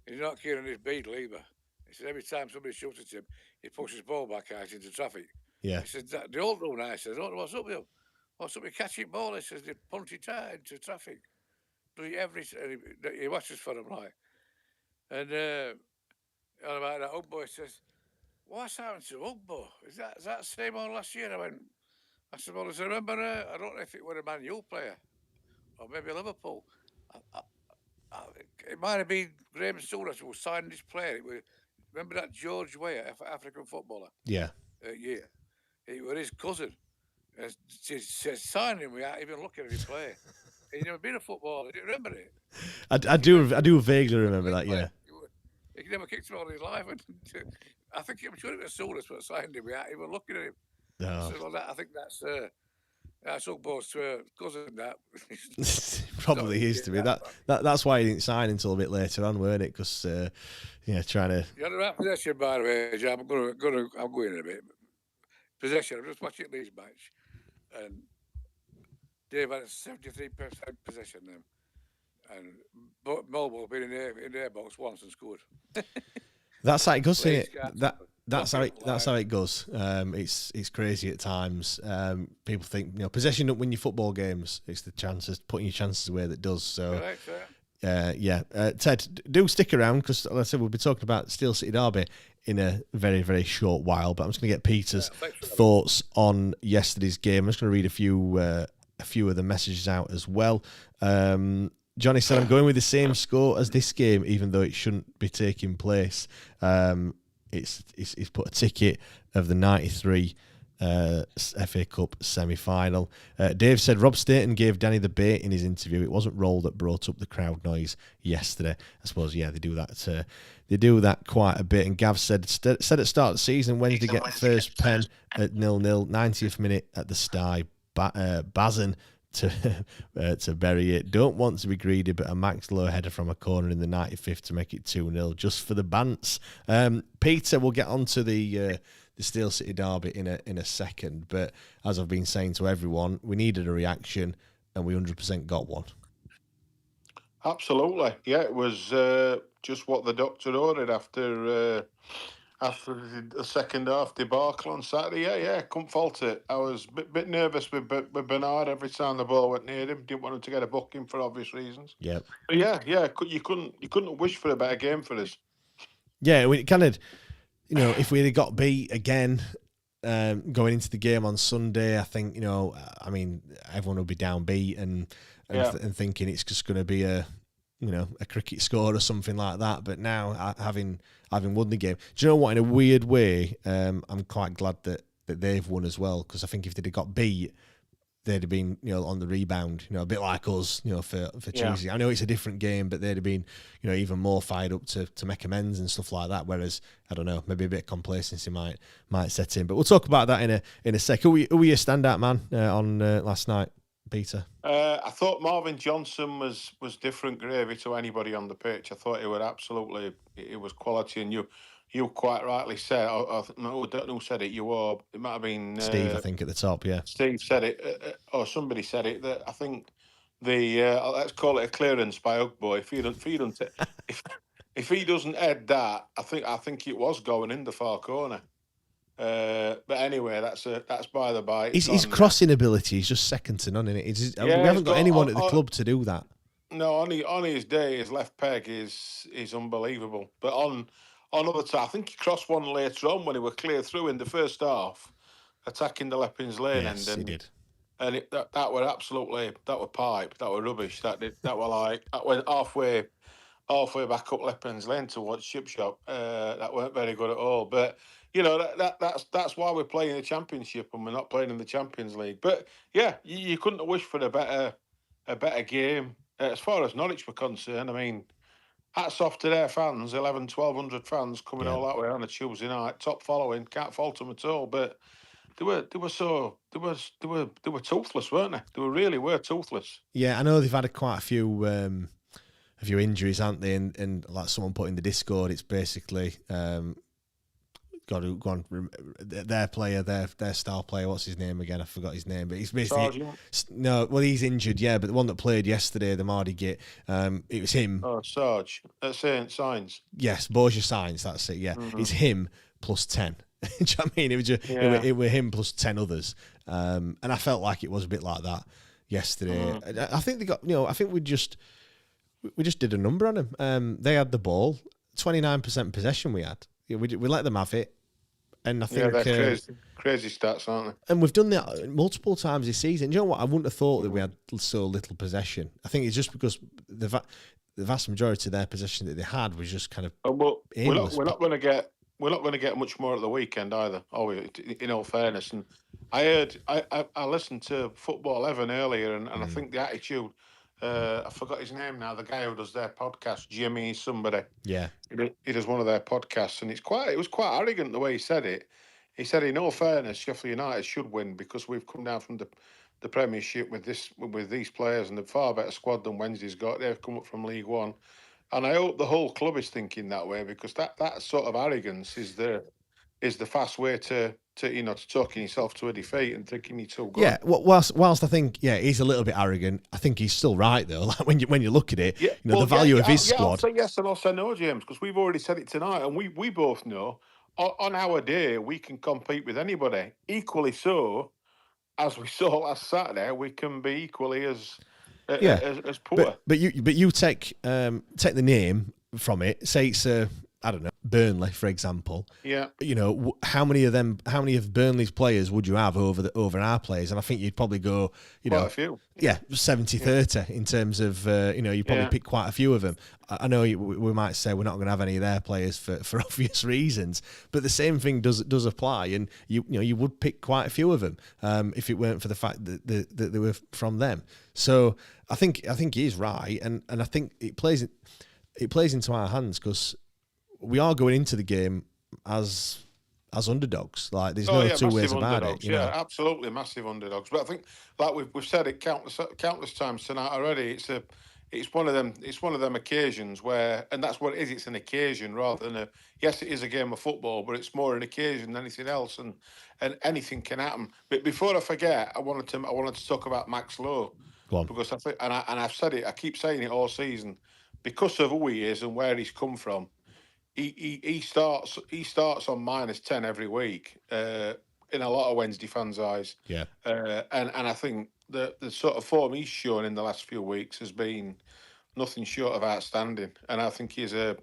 Speaker 6: He's not keen on his beetle either. He said every time somebody shoots at him, he pushes the ball back out into traffic.
Speaker 3: Yeah.
Speaker 6: He said, the old rule now, he says, oh, what's up with you? What's up with catching ball? He says, they punch it out into traffic. Do it he watches for them, like. And about that Ugbo, he says, what's happened to Ugbo? Is that the same one last year? I said, well, I remember, I don't know if it was a Man U player or maybe Liverpool. It might have been Graham Souness who signed this player. Remember that George Weah, African footballer?
Speaker 3: Yeah.
Speaker 6: Yeah. It was his cousin. She signed him without even looking at him play. He'd never been a footballer. Do you remember it?
Speaker 3: I do vaguely remember that, yeah.
Speaker 6: He never kicked him all his life. I think I'm sure it was Souness who signed him without even looking at him.
Speaker 3: No.
Speaker 6: So, I think that's Ugbo's cousin, that.
Speaker 3: Probably is to be. That's why he didn't sign until a bit later on, weren't it? Because, trying to...
Speaker 6: You had the right possession, by the way, Jam. I'm going in a bit. Possession, I'm just watching Leeds match. And Dave had a 73% possession then. And Melbourne been in their box once and scored.
Speaker 3: That's how it goes, isn't it? That's how it goes. It's crazy at times. People think possession don't win your football games. It's the chances, putting your chances away that does. So, Ted, do stick around because, like I said, we'll be talking about Steel City Derby in a very, very short while. But I'm just going to get Peter's thoughts on yesterday's game. I'm just going to read a few of the messages out as well. Johnny said, I'm going with the same score as this game, even though it shouldn't be taking place. He's put a ticket of the 93 FA Cup semi-final. Dave said, Rob Staten gave Danny the bait in his interview. It wasn't Roll that brought up the crowd noise yesterday. I suppose, yeah, they do that. They do that quite a bit. And Gav said at start of the season, Wednesday get the first pen at 0-0, 90th minute at the Sty. Bazin to bury it. Don't want to be greedy, but a Max Lowe header from a corner in the 95th to make it 2-0 just for the bants. Peter, we'll get on to the Steel City Derby in a second, but as I've been saying to everyone, we needed a reaction and we 100% got one.
Speaker 7: Absolutely. Yeah, it was just what the doctor ordered after the second half debacle on Saturday. Yeah, couldn't fault it. I was a bit nervous with Bernard every time the ball went near him. Didn't want him to get a booking for obvious reasons.
Speaker 3: Yeah.
Speaker 7: But yeah, you couldn't wish for a better game for us.
Speaker 3: Yeah, we kind of, if we had got beat again, going into the game on Sunday, I think, I mean, everyone will be downbeat and thinking it's just going to be a cricket score or something like that. But now, having won the game, do you know what? In a weird way, I'm quite glad that they've won as well, because I think if they'd have got beat, they'd have been, on the rebound, a bit like us, for Tuesday. I know it's a different game, but they'd have been, even more fired up to make amends and stuff like that. Whereas, I don't know, maybe a bit of complacency might set in. But we'll talk about that in a sec. Who were your standout man on last night, Peter?
Speaker 7: I thought Marvin Johnson was different gravy to anybody on the pitch. I thought it was quality, and you quite rightly said, I don't know who said it, it might have been
Speaker 3: Steve, I think, at the top, yeah.
Speaker 7: Steve said it, or somebody said it, that I think let's call it a clearance by Ugbo. If he doesn't head that, I think it was going in the far corner. But anyway, that's by the by.
Speaker 3: His crossing ability is just second to none, isn't it? We haven't got anyone at the club to do that.
Speaker 7: No, on his day, his left peg is unbelievable. But on other time, I think he crossed one later on when he were clear through in the first half, attacking the Leppings Lane end.
Speaker 3: Yes, he did.
Speaker 7: And that were absolutely, that were pipe, that were rubbish. That went halfway back up Leppings Lane towards Ship Shop. That weren't very good at all. But that's why we're playing the Championship and we're not playing in the Champions League. But yeah, you couldn't have wished for a better game. As far as Norwich were concerned, I mean, hats off to their fans, 1,100 fans coming all that way on a Tuesday night, top following, can't fault them at all. But they were toothless, weren't they? They really were toothless.
Speaker 3: Yeah, I know they've had quite a few injuries, haven't they? And like someone put in the Discord, it's basically got to go on. Their player, their star player. What's his name again? I forgot his name, but he's basically he's injured. Yeah, but the one that played yesterday, the Mardy git, it was him.
Speaker 7: Oh, Sarge at St. Signs.
Speaker 3: Yes, Borgia Signs. That's it. Yeah, It's him plus 10. Do you know what I mean? It was just it were him plus 10 others, and I felt like it was a bit like that yesterday. I think they got. I think we just did a number on them. They had the ball, 29% possession. We had. We let them have it. And I think
Speaker 7: they're crazy stats, aren't they?
Speaker 3: And we've done that multiple times this season. Do you know what? I wouldn't have thought that we had so little possession. I think it's just because the vast majority of their possession that they had was just kind of.
Speaker 7: We're not going to get much more at the weekend either. In all fairness, and I listened to Football 11 earlier, and I think the attitude. I forgot his name now. The guy who does their podcast, Jimmy somebody.
Speaker 3: Yeah,
Speaker 7: he does one of their podcasts, and it was quite arrogant the way he said it. He said, in all fairness, Sheffield United should win because we've come down from the Premiership with these players and a far better squad than Wednesday's got. They've come up from League One, and I hope the whole club is thinking that way, because that sort of arrogance is the fast way to talking yourself to a defeat and thinking you're too good.
Speaker 3: Yeah, whilst I think he's a little bit arrogant, I think he's still right though. Like when you look at it, the value of his squad.
Speaker 7: I'll say yes and I'll say no, James, because we've already said it tonight, and we both know on our day we can compete with anybody. Equally so, as we saw last Saturday, we can be equally as poor.
Speaker 3: But you take the name from it. Say it's I don't know, Burnley, for example.
Speaker 7: Yeah.
Speaker 3: How many of Burnley's players would you have over our players? And I think you'd probably go,
Speaker 7: quite a few.
Speaker 3: Yeah, 70-30 in terms of, you probably pick quite a few of them. I know we might say we're not going to have any of their players for obvious reasons, but the same thing does apply, and you would pick quite a few of them if it weren't for the fact that they were from them. So I think he's right, and I think it plays into our hands because we are going into the game as underdogs. Like there's no two ways about it.
Speaker 7: Yeah, absolutely massive underdogs. But I think, like we've said it countless times tonight already. It's one of them occasions where, and that's what it is. It's an occasion rather than yes, it is a game of football, but it's more an occasion than anything else, and anything can happen. But before I forget, I wanted to talk about Max Lowe, because I think, and I've said it, I keep saying it all season, because of who he is and where he's come from. He starts on -10 every week in a lot of Wednesday fans' eyes.
Speaker 3: Yeah.
Speaker 7: And I think the sort of form he's shown in the last few weeks has been nothing short of outstanding. And I think he's a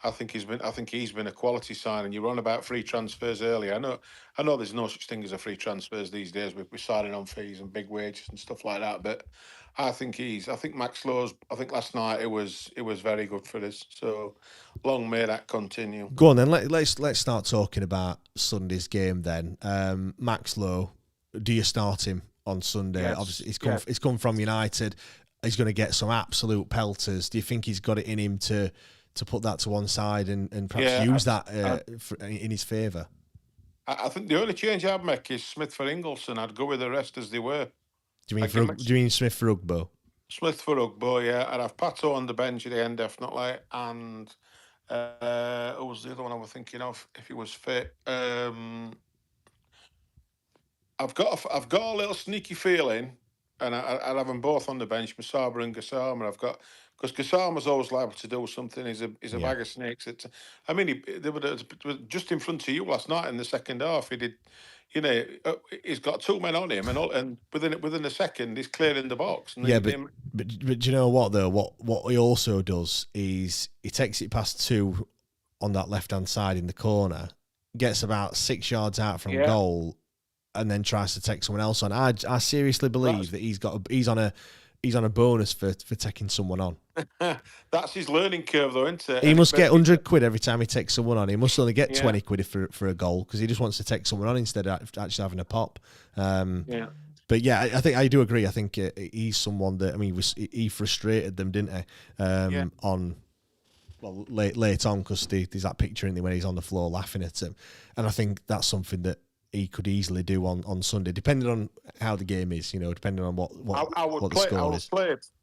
Speaker 7: I think he's been a quality signing. You were on about free transfers earlier. I know there's no such thing as a free transfers these days. We're signing on fees and big wages and stuff like that. But I think Max Lowe's. I think last night it was very good for us. So long may that continue.
Speaker 3: Go on then. Let's start talking about Sunday's game then. Max Lowe, do you start him on Sunday?
Speaker 7: Yes.
Speaker 3: Obviously, he's come from United. He's going to get some absolute pelters. Do you think he's got it in him to put that to one side and perhaps use that in his favour?
Speaker 7: I think the only change I'd make is Smith for Ingleson. I'd go with the rest as they were.
Speaker 3: Do you mean Smith for Ugbo?
Speaker 7: Smith for Ugbo, yeah. I'd have Pato on the bench at the end, definitely. And who was the other one I was thinking of if he was fit? I've got a little sneaky feeling, and I'd have them both on the bench, Masaba and Gassama. Because Gassama's always liable to do something. He's a bag of snakes. They were just in front of you last night in the second half. He did, he's got two men on him, and within a second he's clearing the box. And
Speaker 3: but do you know what though? What he also does is he takes it past two on that left hand side in the corner, gets about 6 yards out from goal, and then tries to take someone else on. I seriously believe that he's on a bonus for taking someone on.
Speaker 7: That's his learning curve, though, isn't it?
Speaker 3: He must get 100 quid every time he takes someone on. He must only get 20 quid for a goal because he just wants to take someone on instead of actually having a pop. But yeah, I think I do agree. I think he's someone that he frustrated them, didn't he? On late on because there's that picture in there when he's on the floor laughing at him, and I think that's something that he could easily do on Sunday, depending on how the game is. Depending on what the score is.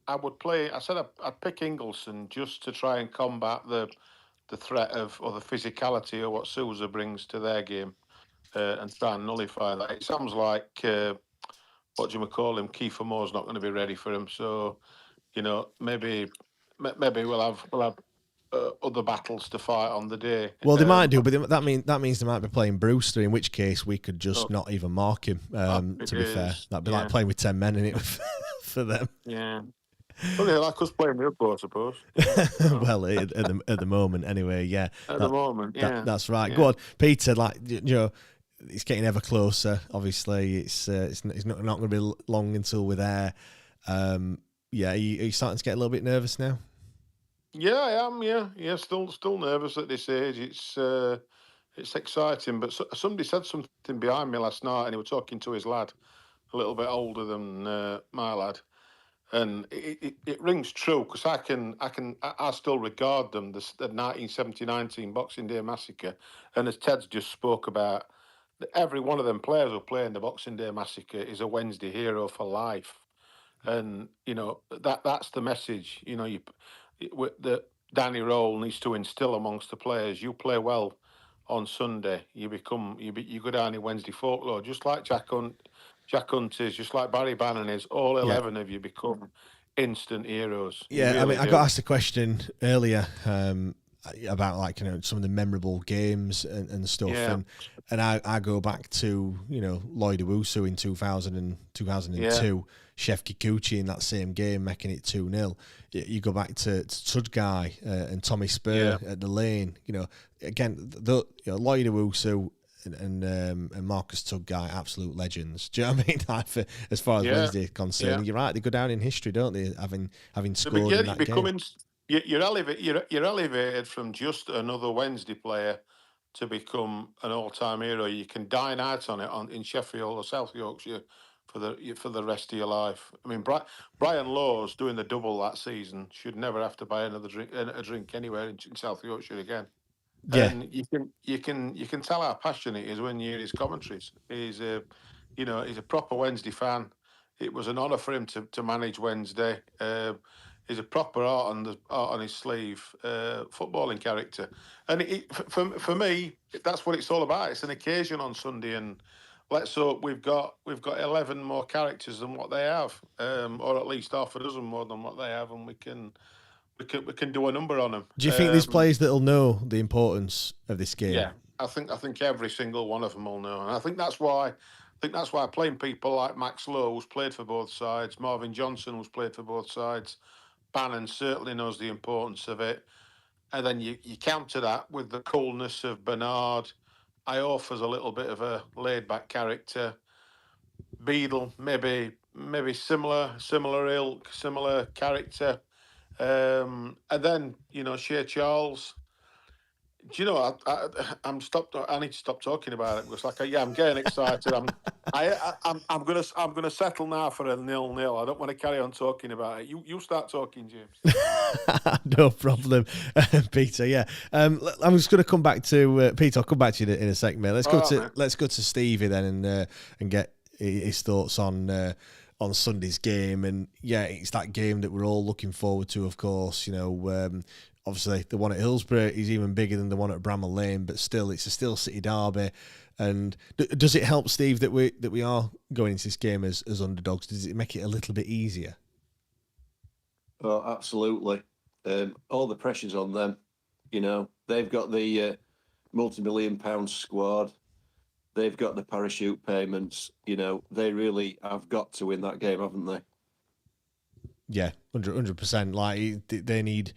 Speaker 7: I would play. I said I'd pick Ingleson just to try and combat the threat of or the physicality of what Sousa brings to their game, and try and nullify that. It sounds like what do you call him? Kiefer Moore's not going to be ready for him, so maybe we'll have other battles to fight on the day.
Speaker 3: Well, they might do, but that means they might be playing Brewster, in which case we could just not even mark him. To be fair, that'd be like playing with 10 men in it for them.
Speaker 7: Yeah. Well, like us playing Liverpool, I suppose.
Speaker 3: Well, at the moment, anyway, yeah.
Speaker 7: At the moment, yeah.
Speaker 3: That's right.
Speaker 7: Yeah.
Speaker 3: Go on, Peter. It's getting ever closer. Obviously, it's not going to be long until we're there. Are you starting to get a little bit nervous now?
Speaker 7: Yeah, I am. Yeah. Still nervous at this age. It's exciting. But somebody said something behind me last night, and he was talking to his lad, a little bit older than my lad. And it rings true because I still regard them the 1970-19 Boxing Day Massacre, and as Ted's just spoke about, every one of them players who play in the Boxing Day Massacre is a Wednesday hero for life, and that's the message. That Danny Roll needs to instill amongst the players. You play well on Sunday, you go down in Wednesday folklore, just like Jack Hunt is, just like Barry Bannon is. All 11 of you become instant heroes.
Speaker 3: Yeah,
Speaker 7: really
Speaker 3: I got asked a question earlier about some of the memorable games and stuff, and I go back to Lloyd Owusu in 2002, Chef Kikuchi in that same game making it 2-0. You go back to Tudgai and Tommy Spur at the Lane. Again, Lloyd Owusu and Marcus Tudgai, absolute legends. Do you know what I mean? As far as Wednesday is concerned, you're right. They go down in history, don't they? Having scored in that game.
Speaker 7: You're elevated from just another Wednesday player to become an all-time hero. You can dine out on it in Sheffield or South Yorkshire for the rest of your life. I mean, Brian Laws doing the double that season should never have to buy another drink anywhere in South Yorkshire again.
Speaker 3: Yeah.
Speaker 7: And you can tell how passionate he is when you hear his commentaries. He's a proper Wednesday fan. It was an honour for him to manage Wednesday. He's a proper art on his sleeve footballing character, and for me, that's what it's all about. It's an occasion on Sunday, and let's hope we've got 11 more characters than what they have, or at least half a dozen more than what they have, and we can do a number on them.
Speaker 3: Do you think there's players that'll know the importance of this game?
Speaker 7: Yeah, I think every single one of them will know, and I think that's why playing people like Max Lowe, who's played for both sides, Marvin Johnson, who's played for both sides, Bannon certainly knows the importance of it, And then you counter that with the coolness of Bernard. Iorfa's a little bit of a laid-back character. Beadle, maybe similar ilk, similar character. And then, Shea Charles. Do you know? I'm stopped. I need to stop talking about it because, I'm getting excited. I'm gonna settle now for a 0-0. I don't want to carry on talking about it. You start talking, James.
Speaker 3: No problem, Peter. Yeah, I'm just going to come back to Peter. I'll come back to you in a second, mate. Let's go to Stevie then and get his thoughts on Sunday's game. And yeah, it's that game that we're all looking forward to, of course. Obviously, the one at Hillsborough is even bigger than the one at Bramall Lane, but still, it's a Steel City derby. And does it help, Steve, that we are going into this game as underdogs? Does it make it a little bit easier?
Speaker 4: Oh, absolutely. All the pressure's on them. They've got the multi-million-pound squad. They've got the parachute payments. They really have got to win that game, haven't they?
Speaker 3: Yeah, 100%. Like, they need...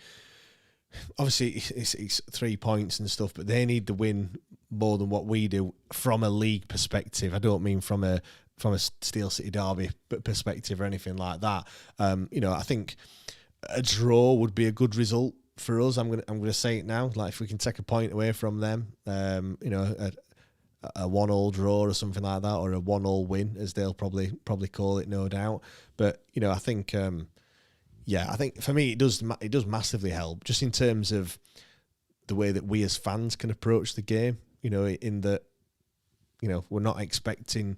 Speaker 3: Obviously, it's 3 points and stuff, but they need the win more than what we do from a league perspective. I don't mean from a Steel City derby perspective or anything like that. I think a draw would be a good result for us. I'm gonna say it now. Like, if we can take a point away from them, a 1-1 draw or something like that, or a 1-1 win, as they'll probably call it, no doubt. But I think. I think for me it does massively help, just in terms of the way that we as fans can approach the game. In that, we're not expecting,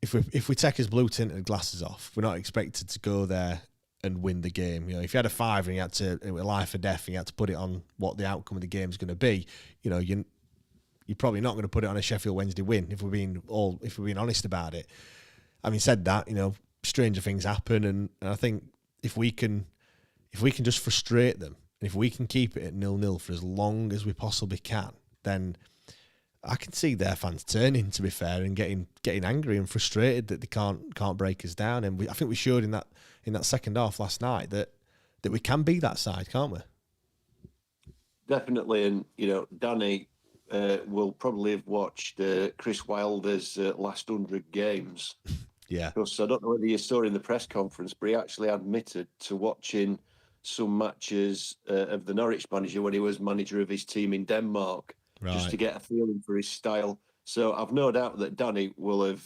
Speaker 3: if we take his blue tinted glasses off, we're not expected to go there and win the game. If you had a five and you had to, life or death, and you had to put it on what the outcome of the game is going to be, you're probably not going to put it on a Sheffield Wednesday win if we're being honest about it. Having said that, stranger things happen, and I think. If we can just frustrate them, and if we can keep it at 0-0 for as long as we possibly can, then I can see their fans turning, to be fair, and getting angry and frustrated that they can't break us down. And I think we showed in that second half last night that we can be that side, can't we?
Speaker 4: Definitely, and Danny will probably have watched Chris Wilder's last 100 games.
Speaker 3: Yeah.
Speaker 4: Because I don't know whether you saw in the press conference, but he actually admitted to watching some matches of the Norwich manager when he was manager of his team in Denmark, just to get a feeling for his style. So I've no doubt that Danny will have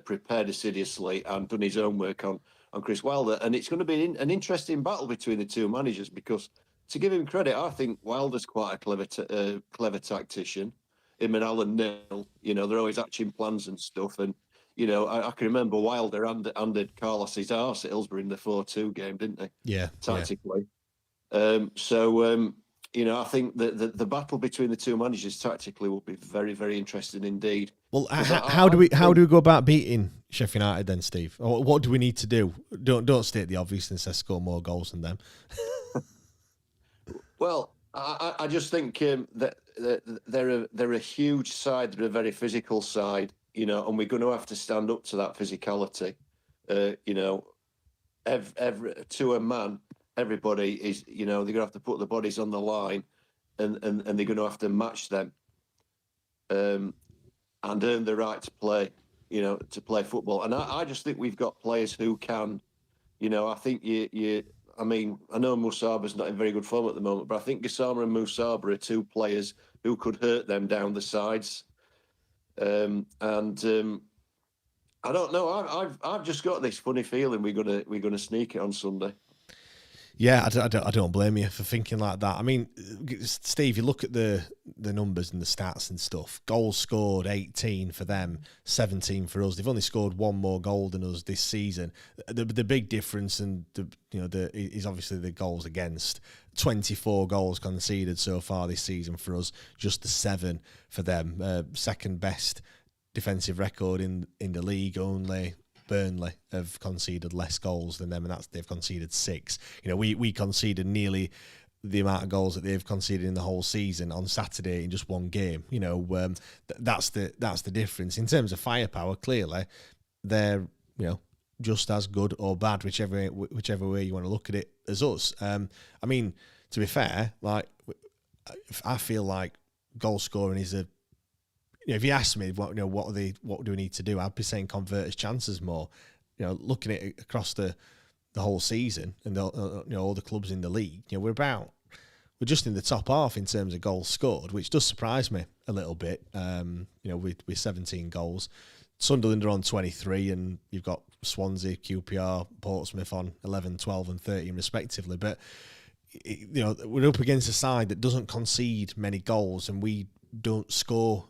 Speaker 4: prepared assiduously and done his own work on Chris Wilder. And it's going to be an interesting battle between the two managers, because, to give him credit, I think Wilder's quite a clever tactician. Him and Alan Neil, they're always hatching plans and stuff. And I can remember Wilder handed Carlos's arse at Hillsborough in the 4-2 game, didn't they?
Speaker 3: Yeah.
Speaker 4: Tactically. Yeah. I think that the battle between the two managers tactically will be very, very interesting indeed.
Speaker 3: Well, how do we go about beating Sheffield United then, Steve? Or what do we need to do? Don't state the obvious and say score more goals than them.
Speaker 4: Well, I just think that they're a huge side. They're a very physical side. And we're going to have to stand up to that physicality. To a man, everybody is, they're going to have to put the bodies on the line, and they're going to have to match them, and earn the right to play, to play football. And I just think we've got players who can, I think I know Musaba's not in very good form at the moment, but I think Gassama and Musaba are two players who could hurt them down the sides. I don't know. I've just got this funny feeling we're gonna sneak it on Sunday.
Speaker 3: Yeah, I don't blame you for thinking like that. I mean, Steve, you look at the numbers and the stats and stuff. Goals scored 18 for them, 17 for us. They've only scored one more goal than us this season. The big difference and is obviously the goals against. 24 goals conceded so far this season for us, just the 7 for them. Second best defensive record in the league. Only Burnley have conceded less goals than them, and they've conceded 6. We conceded nearly the amount of goals that they've conceded in the whole season on Saturday in just one game. That's the difference in terms of firepower. Clearly, they're just as good or bad, whichever way you want to look at it, as us. to be fair, like I feel like goal scoring is if you ask me what do we need to do, I'd be saying convert as chances more. Looking at it across the whole season and all the clubs in the league, we're just in the top half in terms of goals scored, which does surprise me a little bit. With 17 goals, Sunderland are on 23, and you've got Swansea, QPR, Portsmouth on 11, 12, and 13 respectively. But we're up against a side that doesn't concede many goals, and we don't score.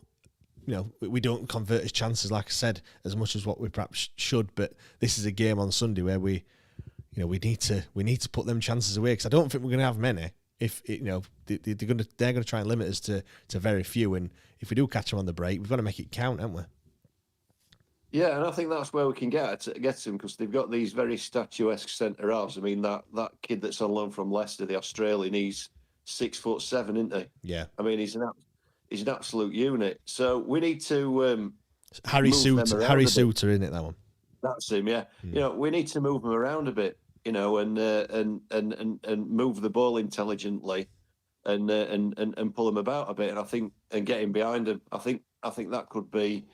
Speaker 3: We don't convert his chances, like I said, as much as what we perhaps should. But this is a game on Sunday where we need to put them chances away, because I don't think we're going to have many. If they're going to try and limit us to very few, and if we do catch them on the break, we've got to make it count, haven't we?
Speaker 4: Yeah, and I think that's where we can get to them, because they've got these very statuesque centre halves. I mean, that kid that's on loan from Leicester, the Australian, he's 6'7", isn't he?
Speaker 3: Yeah.
Speaker 4: I mean, he's an absolute unit. So we need to
Speaker 3: Harry Suter, isn't it, that one?
Speaker 4: That's him, yeah. We need to move him around a bit, and move the ball intelligently, and pull him about a bit. And I think and get him behind him. I think that could be,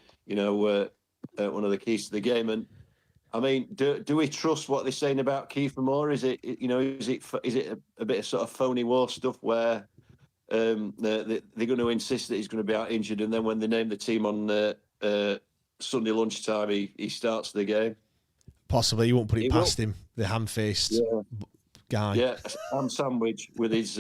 Speaker 4: one of the keys to the game. And I mean, do we trust what they're saying about Kiefer Moore? Is it a bit of sort of phony war stuff where they're going to insist that he's going to be out injured, and then when they name the team on Sunday lunchtime, he starts the game?
Speaker 3: Possibly. You won't put it past him, the ham-faced guy.
Speaker 4: Yeah, ham sandwich with his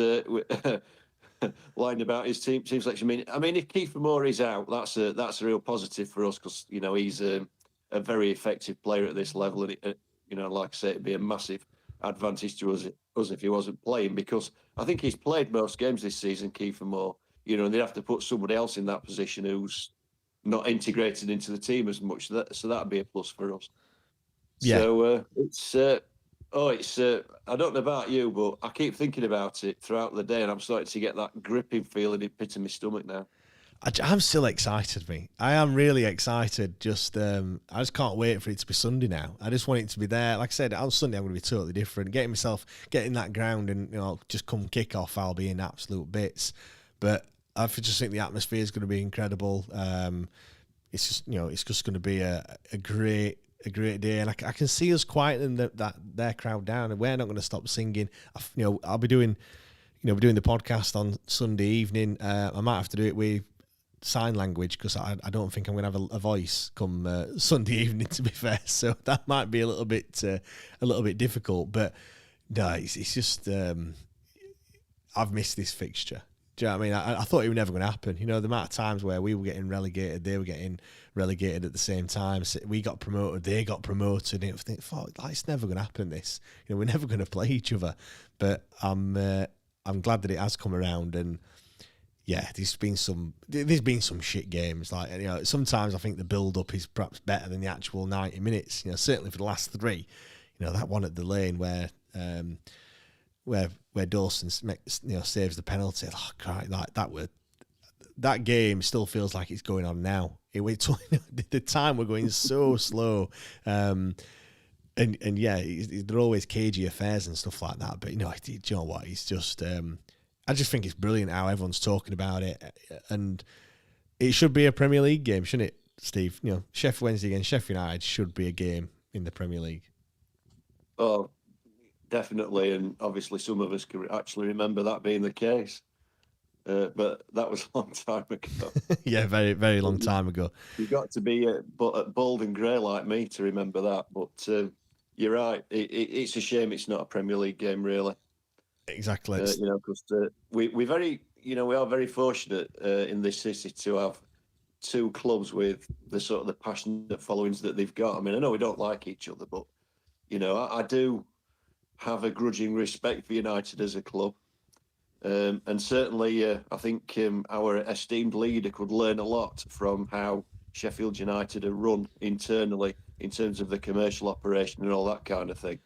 Speaker 4: lying about his team selection. I mean, if Kiefer Moore is out, that's a real positive for us, because he's a very effective player at this level, and like I say, it'd be a massive advantage to us if he wasn't playing, because I think he's played most games this season, Kiefer Moore. And they'd have to put somebody else in that position who's not integrated into the team as much. So that'd be a plus for us.
Speaker 3: Yeah.
Speaker 4: So it's I don't know about you, but I keep thinking about it throughout the day, and I'm starting to get that gripping feeling in the pit of my stomach now.
Speaker 3: I'm still excited, mate. I am really excited. I just can't wait for it to be Sunday now. I just want it to be there. Like I said, on Sunday I'm going to be totally different. Getting that ground, and just come kick off, I'll be in absolute bits. But I just think the atmosphere is going to be incredible. It's just it's just going to be a great day, and I can see us quieting their crowd down, and we're not going to stop singing. I'll be doing the podcast on Sunday evening. I might have to do it with sign language, because I don't think I'm going to have a voice come Sunday evening, to be fair. So that might be a little bit difficult. But no, it's just I've missed this fixture. Do you know what I mean? I thought it was never going to happen. The amount of times where we were getting relegated, they were getting relegated at the same time. So we got promoted, they got promoted. And I think, it's never going to happen. This, we're never going to play each other. But I'm glad that it has come around. And yeah, there's been some shit games. Like, sometimes I think the build up is perhaps better than the actual 90 minutes. Certainly for the last three. That one at the Lane where Dawson saves the penalty. Oh, God, that game still feels like it's going on now. The time we're going so slow, and yeah, they're always cagey affairs and stuff like that. But do you know what? It's just I just think it's brilliant how everyone's talking about it, and it should be a Premier League game, shouldn't it, Steve? Sheffield Wednesday against Sheffield United should be a game in the Premier League.
Speaker 4: Oh, definitely, and obviously some of us can actually remember that being the case. But that was a long time ago.
Speaker 3: Yeah, very, very long time ago.
Speaker 4: You've got to be bold and grey like me to remember that. But you're right. It's a shame it's not a Premier League game, really.
Speaker 3: Exactly.
Speaker 4: Because we are very fortunate in this city to have two clubs with the sort of the passionate followings that they've got. I mean, I know we don't like each other, but I do have a grudging respect for United as a club. And certainly, I think our esteemed leader could learn a lot from how Sheffield United are run internally in terms of the commercial operation and all that kind of thing.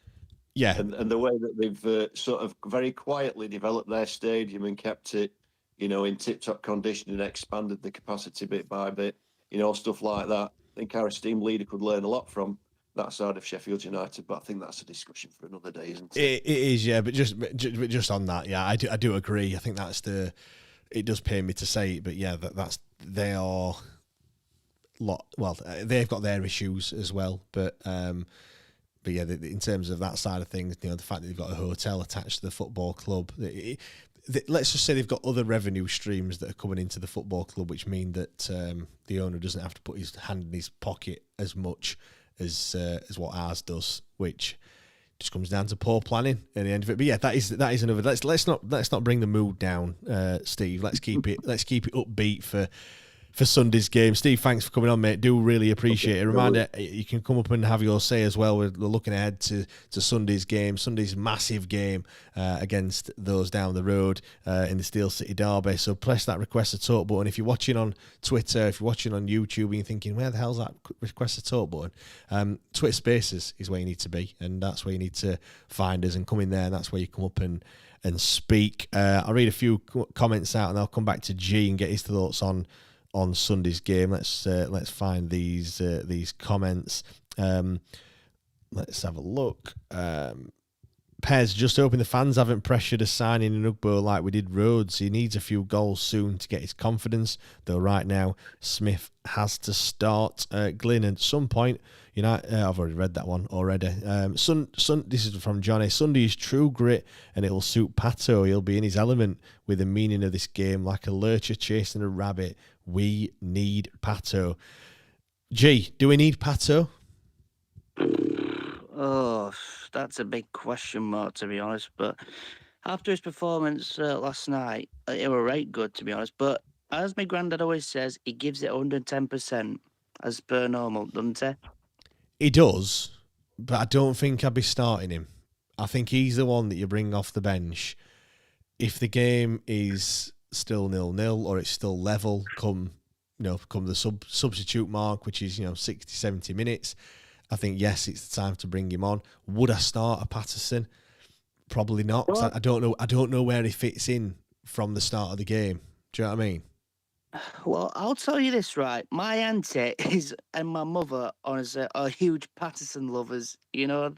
Speaker 3: Yeah.
Speaker 4: And the way that they've sort of very quietly developed their stadium and kept it, in tip-top condition and expanded the capacity bit by bit, stuff like that. I think our esteemed leader could learn a lot from that side of Sheffield United. But I think that's a discussion for another day, isn't
Speaker 3: It is, yeah. But just on that, yeah, I do agree. I think that's the. It does pain me to say it, but yeah, they are. Well, they've got their issues as well, but yeah, in terms of that side of things, the fact that they've got a hotel attached to the football club, let's just say they've got other revenue streams that are coming into the football club, which mean that the owner doesn't have to put his hand in his pocket as much as what ours does, which just comes down to poor planning at the end of it. But yeah, that is another. Let's not bring the mood down, Steve. Let's keep it upbeat for Sunday's game. Steve, thanks for coming on, mate. Do really appreciate it. A reminder, you can come up and have your say as well. We're looking ahead to Sunday's game, Sunday's massive game against those down the road in the Steel City Derby. So press that request to talk button. If you're watching on Twitter, if you're watching on YouTube and you're thinking, where the hell's that request to talk button? Twitter Spaces is where you need to be, and that's where you need to find us and come in there, and that's where you come up and speak. I'll read a few comments out and I'll come back to G and get his thoughts on Sunday's game. Let's find these comments. Let's have a look. Pez, just hoping the fans haven't pressured a signing in Ugbo like we did Rhodes. He needs a few goals soon to get his confidence, though right now Smith has to start. Glyn, at some point, I've already read that one already. This is from Johnny. Sunday is true grit and it will suit Pato. He'll be in his element with the meaning of this game, like a lurcher chasing a rabbit. We need Pato. G, do we need Pato?
Speaker 5: Oh, that's a big question mark, to be honest. But after his performance last night, it were right good, to be honest. But as my granddad always says, he gives it 110% as per normal, doesn't he?
Speaker 3: He does, but I don't think I'd be starting him. I think he's the one that you bring off the bench if the game is still 0-0 or it's still level come the substitute mark, which is 60, 70 minutes. I think yes, it's the time to bring him on. Would I start a Patterson? Probably not. 'Cause I don't know where he fits in from the start of the game. Do you know what I mean?
Speaker 5: Well, I'll tell you this, right? My auntie and my mother, honestly, are huge Patterson lovers. You know.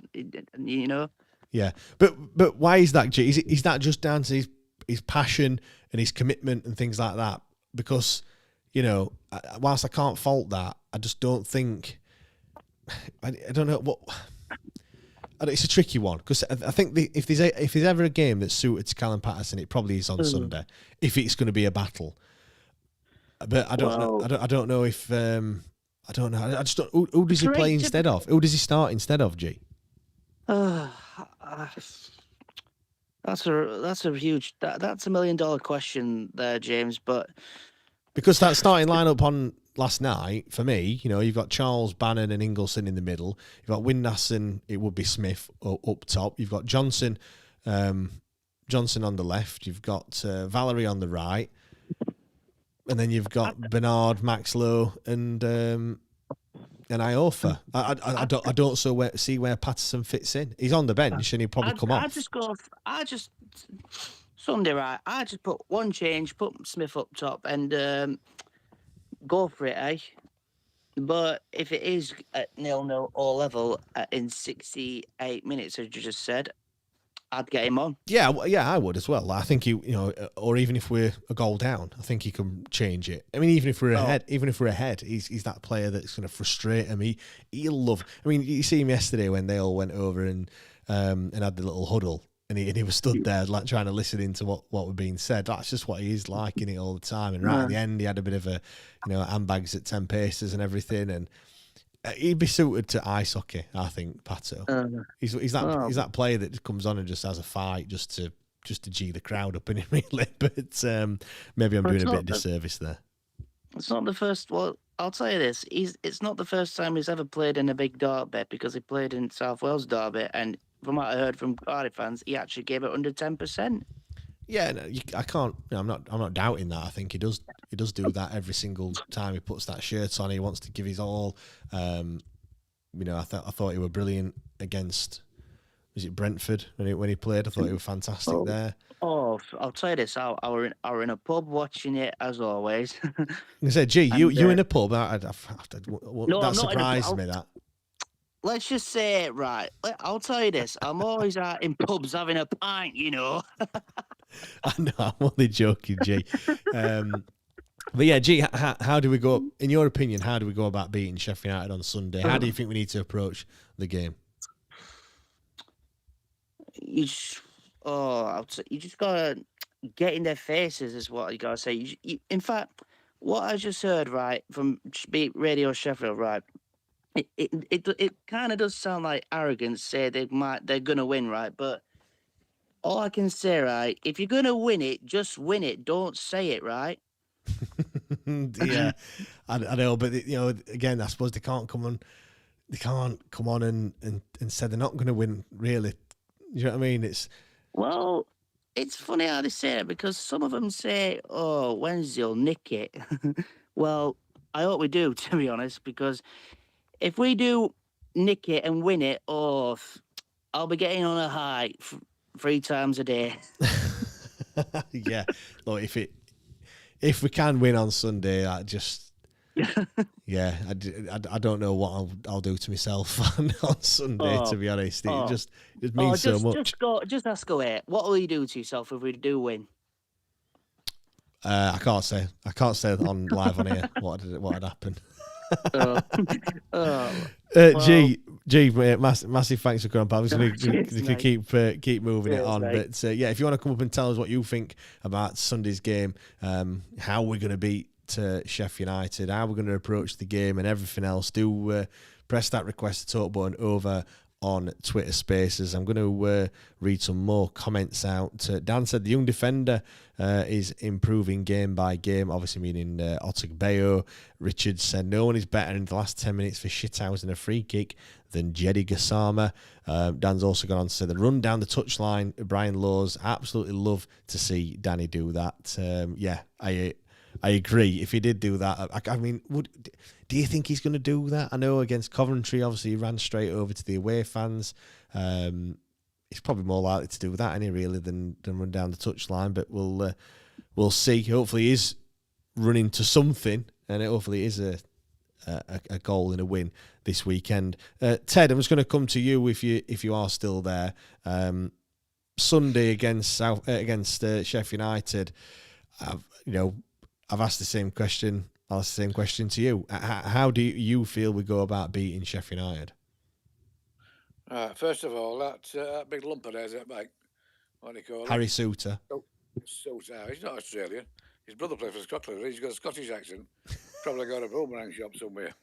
Speaker 3: Yeah, but why is that, G? Is that just down to his passion and his commitment and things like that? Because whilst I can't fault that, I just don't think. I don't know what. It's a tricky one because I think if there's ever a game that's suited to Callum Patterson, it probably is on Sunday. If it's going to be a battle, but I don't know. I don't know if I don't know. I just don't. Who does he play instead of? Who does he start instead of? G.
Speaker 5: That's a huge. That's $1 million question there, James. But
Speaker 3: because that starting lineup on last night, for me, you've got Charles, Bannon and Ingleson in the middle. You've got Windnason, it would be Smith up top. You've got Johnson on the left. You've got Valerie on the right. And then you've got Bernard, Maxlow and Iorfa. I don't see where Patterson fits in. He's on the bench and he'll probably come off.
Speaker 5: Sunday, right? I just put one change, put Smith up top and go for it, eh? But if it is at 0-0 or level in 68 minutes, as you just said, I'd get him on.
Speaker 3: Yeah, I would as well. I think or even if we're a goal down, I think he can change it. I mean, even if we're ahead, he's that player that's going to frustrate him. He'll love. I mean, you see him yesterday when they all went over and had the little huddle. And he was stood there like trying to listen into what was being said. That's just what he is like in it all the time. And right at the end, he had a bit of a, handbags at 10 paces and everything. And he'd be suited to ice hockey, I think, Pato. He's that player that comes on and just has a fight just to G the crowd up in it, really. But maybe I'm doing a bit of disservice there.
Speaker 5: It's not the first. Well, I'll tell you this: it's not the first time he's ever played in a big derby because he played in South Wales derby and. From what I heard from Cardiff fans, he actually gave it under 10%.
Speaker 3: Yeah, no, I can't. I'm not doubting that. I think he does do that every single time he puts that shirt on. He wants to give his all. I thought he were brilliant against. Was it Brentford when he played? I thought he was fantastic there.
Speaker 5: Oh, I'll tell you this: I were in a pub watching it as always.
Speaker 3: I said, "Gee, you in a pub?" That surprised me. That.
Speaker 5: let's just say, right, I'll tell you this. I'm always out in pubs having a pint, you know.
Speaker 3: I know, I'm only joking, G. But yeah, G, how do we go, in your opinion, how do we go about beating Sheffield United on Sunday? How do you think we need to approach the game?
Speaker 5: You just, you just gotta get in their faces, is what you gotta say. In fact, what I just heard, right, from Radio Sheffield, right, it kind of does sound like arrogance. Say they're gonna win, right, but all I can say, right, if you're gonna win it, just win it. Don't say it, right.
Speaker 3: Yeah, I know, but you know, again, I suppose they can't come on and say they're not going to win. Really, you know what I mean?
Speaker 5: Well, it's funny how they say it because some of them say, "Oh, Wednesday will nick it." Well, I hope we do, to be honest, because if we do nick it and win it, I'll be getting on a high 3 times a day.
Speaker 3: Yeah, look, if we can win on Sunday, yeah, I don't know what I'll do to myself on Sunday. To be honest, it just means so much.
Speaker 5: Just ask away. What will you do to yourself if we do win?
Speaker 3: I can't say on live on here what'd happen. G, mate, massive thanks for coming, pal. We can keep moving it on. Mate. But yeah, if you want to come up and tell us what you think about Sunday's game, how we're going to beat Sheffield United, how we're going to approach the game, and everything else, do press that request to talk button over on Twitter Spaces. I'm going to read some more comments out. Dan said the young defender is improving game by game, obviously meaning Otagbeo. Richard said no one is better in the last 10 minutes for shithouse and a free kick than Jedi Gassama. Dan's also gone on to say the run down the touchline, Brian Laws. Absolutely love to see Danny do that. Yeah, I agree. If he did do that, I mean, do you think he's going to do that? I know against Coventry, obviously, he ran straight over to the away fans. He's probably more likely to do that, really, than run down the touchline. But we'll see. Hopefully, he is running to something, and hopefully, it is a goal and a win this weekend. Ted, I'm just going to come to you if you are still there. Sunday against Sheffield United, I've asked the same question. I'll ask the same question to you. How do you feel we go about beating Sheffield United?
Speaker 6: First of all, that big lump of theirs, mate. What do you call it?
Speaker 3: Harry Souter.
Speaker 6: Souter. He's not Australian. His brother played for Scotland. He's got a Scottish accent. Probably got a boomerang shop somewhere.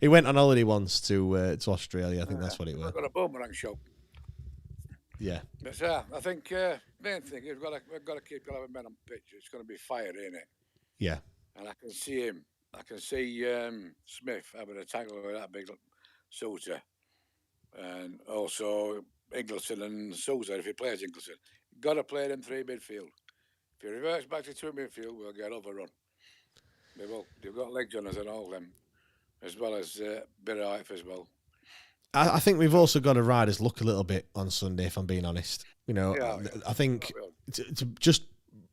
Speaker 3: He went on holiday once to Australia. I think that's what it was.
Speaker 6: Got a boomerang shop.
Speaker 3: Yeah.
Speaker 6: But I think main thing is we've got to keep 11 men on pitch. It's going to be fire, ain't it?
Speaker 3: Yeah.
Speaker 6: And I can see him. I can see Smith having a tackle with that big Souter. And also Ingleson and Sousa, if he plays Ingleson. Got to play them 3 midfield. If he reverts back to 2 midfield, we'll get overrun. We will. They've got legs on us and all them, as well as a bit of height as well.
Speaker 3: I think we've also got to ride his luck a little bit on Sunday, if I'm being honest. I think to just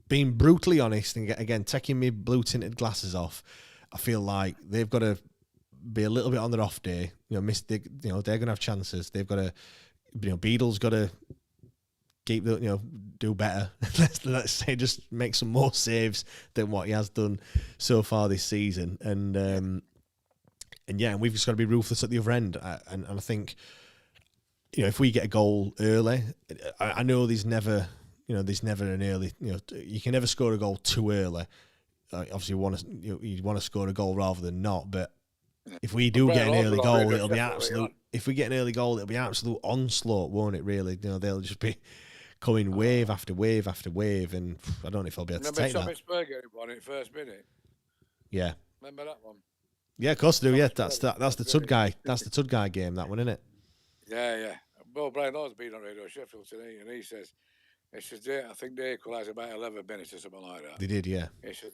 Speaker 3: being brutally honest and again taking my blue tinted glasses off, I feel like they've got to be a little bit on their off day. They're going to have chances. They've got to, Beadle's got to keep do better. let's say just make some more saves than what he has done so far this season. And we've just got to be ruthless at the other end. And I think, if we get a goal early, I know there's never an early. You can never score a goal too early. Obviously, you want to score a goal rather than not. But if we do get an early goal, it'll be absolute. If we get an early goal, it'll be absolute onslaught, won't it? Really, they'll just be coming wave after wave after wave, and I don't know if I'll be able to take that.
Speaker 6: Spur getting one in first minute.
Speaker 3: Yeah.
Speaker 6: Remember that one?
Speaker 3: Yeah, of course I do. Yeah, that's the Tudguy. That's the Tudguy game. That one, isn't it?
Speaker 6: Yeah. Well, Brian Law's been on Radio Sheffield today, and he says, I think they equalised about 11 minutes or something like that.
Speaker 3: They did, yeah.
Speaker 6: He said,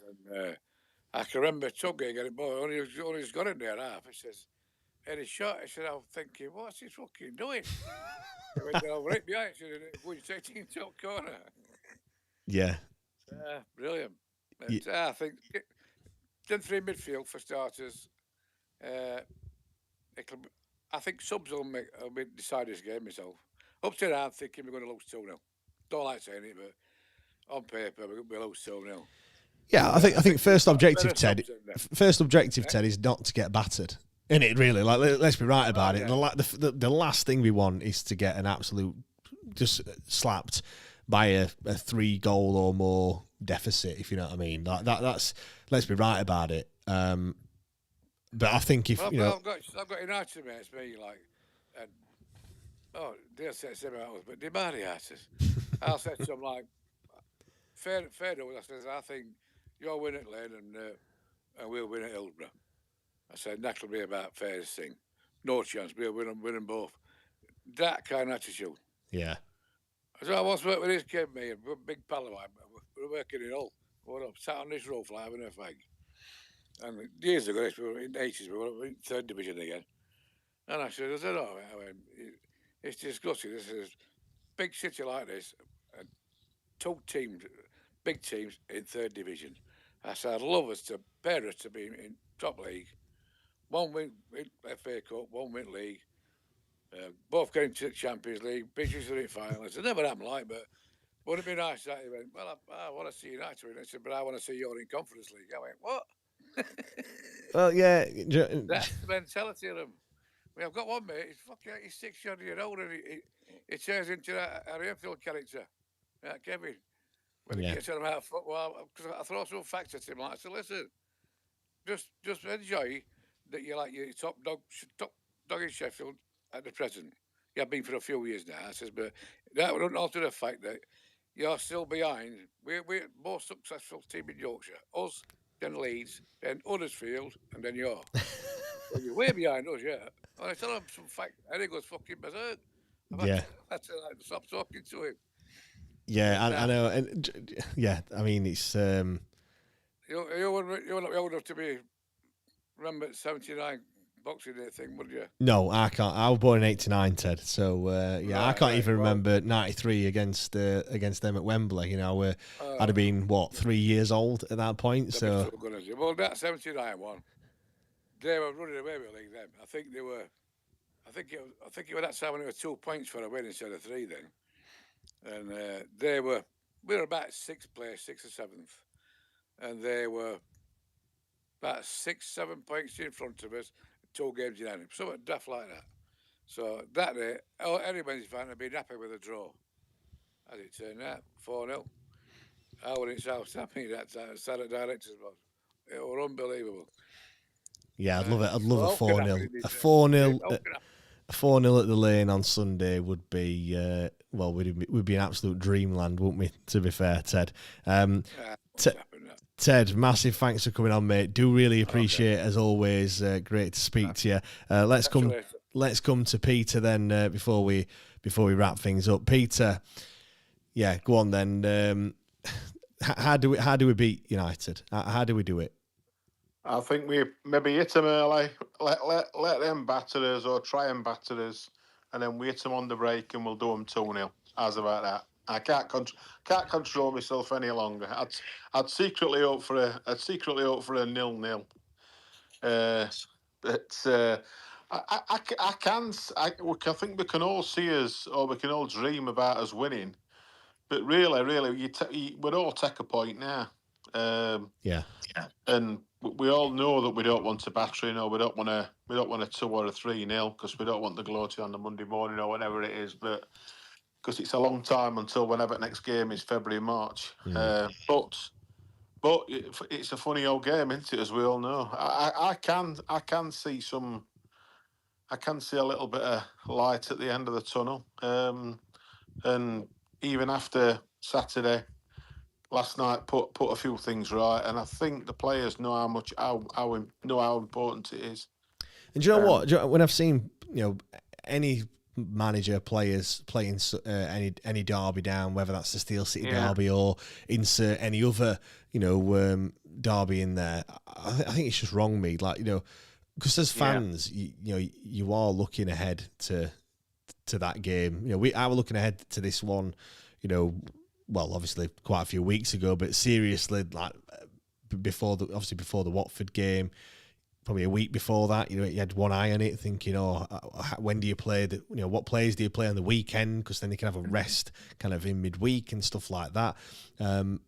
Speaker 6: I can remember Tudguy getting more. Only he's got it there half. He says, and he shot. He said, I'm thinking, what's he fucking doing? He went over right behind. He said, would you take it top corner?
Speaker 3: Yeah.
Speaker 6: Brilliant. But, I think then 3 midfield for starters. I think subs will decide this game myself. Up to now, I'm thinking we're going to lose 2-0. Don't like saying it, but on paper we'll lose 2-0.
Speaker 3: Yeah, I think first objective, Ted.
Speaker 6: subs in there.
Speaker 3: First objective, Ted, is not to get battered. In it, really. Like, let's be right about it.
Speaker 6: Yeah.
Speaker 3: The last thing we want is to get an absolute just slapped by a 3-goal or more deficit, if you know what I mean. Like that's let's be right about it. But I think if you know,
Speaker 6: I've got United mates, me like, and they'll say similar hours, but the Mariatas, I'll say to them like, fair enough. I says, I think you'll win at Lane and we'll win at Hillsborough. I said that'll be about fairest thing. No chance, we'll win them both. That kind of attitude.
Speaker 3: yeah.
Speaker 6: So I was working with this kid, me, a big pal of mine. We were working in Hull. We were up, sat on this roof like having a fag. And years ago, we were in the 80s, we were in third division again. And I said, oh, it's disgusting. This is big city like this, and 2 teams, big teams in third division. I said, I'd love us to pair us to be in top league. 1 win FA Cup, 1 win league. Both getting to the Champions League, pitches are in finals. It never happened like, but wouldn't it be nice that he went, well, I want to see United win. I said, but I want to see you in Conference League. I went, what?
Speaker 3: Well, yeah.
Speaker 6: That's the mentality of them. I've got one mate, he's 6 years old, and he turns into a Enfield character, Kevin. When he gets on about football, because I throw some facts at him, like, I said, listen, just enjoy that you're like your top dog in Sheffield at the present. You have been for a few years now, I says, but that wouldn't alter the fact that you're still behind. We're more successful team in Yorkshire. Us, then Leeds, then Huddersfield, and then you're. Well, you're way behind us, yeah. And I tell him some fact, and he goes fucking berserk.
Speaker 3: Yeah.
Speaker 6: I tell him, stop talking to him.
Speaker 3: Yeah, I know. And yeah, I mean, it's.
Speaker 6: You're not old enough to be remember 79 Boxing Day thing, would you?
Speaker 3: No, I can't. I was born in '89, Ted. So I can't even remember '93 against them at Wembley. You know, I'd have been 3 years old at that point. So
Speaker 6: well, that '79 one, they were running away with the league then. I think they were. I think it was that time when it was 2 points for a win instead of 3 then, and we were about 6th place, 6th or 7th, and they were about 6-7 points in front of us. 2 games in hand, something daft like that. So that day, any Wednesday fan had been happy with a draw. As it turned out, 4-0. I was in South Tapping that time, sat at director's box. It was unbelievable.
Speaker 3: Yeah, I'd love it. I'd love a 4-0. A 4-0. A 4-0 at the Lane on Sunday would be would be an absolute dreamland, wouldn't we? To be fair, Ted. Ted, massive thanks for coming on, mate. Do really appreciate it, as always. Great to speak to you. Let's come to Peter then before we wrap things up. Peter, yeah, go on then. How do we beat United? How do we do it?
Speaker 7: I think we maybe hit them early, let them batter us or try and batter us, and then we hit them on the break and we'll do them 2-0. How's about that? I can't control myself any longer. I'd secretly hope for a 0-0. But I think we can all see us, or we can all dream about us winning. But really, we'd all take a point now.
Speaker 3: Yeah.
Speaker 7: And we all know that we don't want a battering, or we don't want a 2 or a 3-0, because we don't want the gloating on the Monday morning or whatever it is. But because it's a long time until whenever the next game is, February, March. But it's a funny old game, isn't it? As we all know, I can see a little bit of light at the end of the tunnel. And even after Saturday, last night put a few things right, and I think the players know how important it is. And
Speaker 3: do you know what? When I've seen any manager players playing any derby down, whether that's the Steel City derby or insert any other derby in there, I think it's just wrong, me. Like, because as fans, you are looking ahead to that game. I were looking ahead to this one. Well, obviously quite a few weeks ago, but seriously, like before the Watford game, probably a week before that, you had one eye on it, thinking, when do you play? What players do you play on the weekend? Because then you can have a rest kind of in midweek and stuff like that. And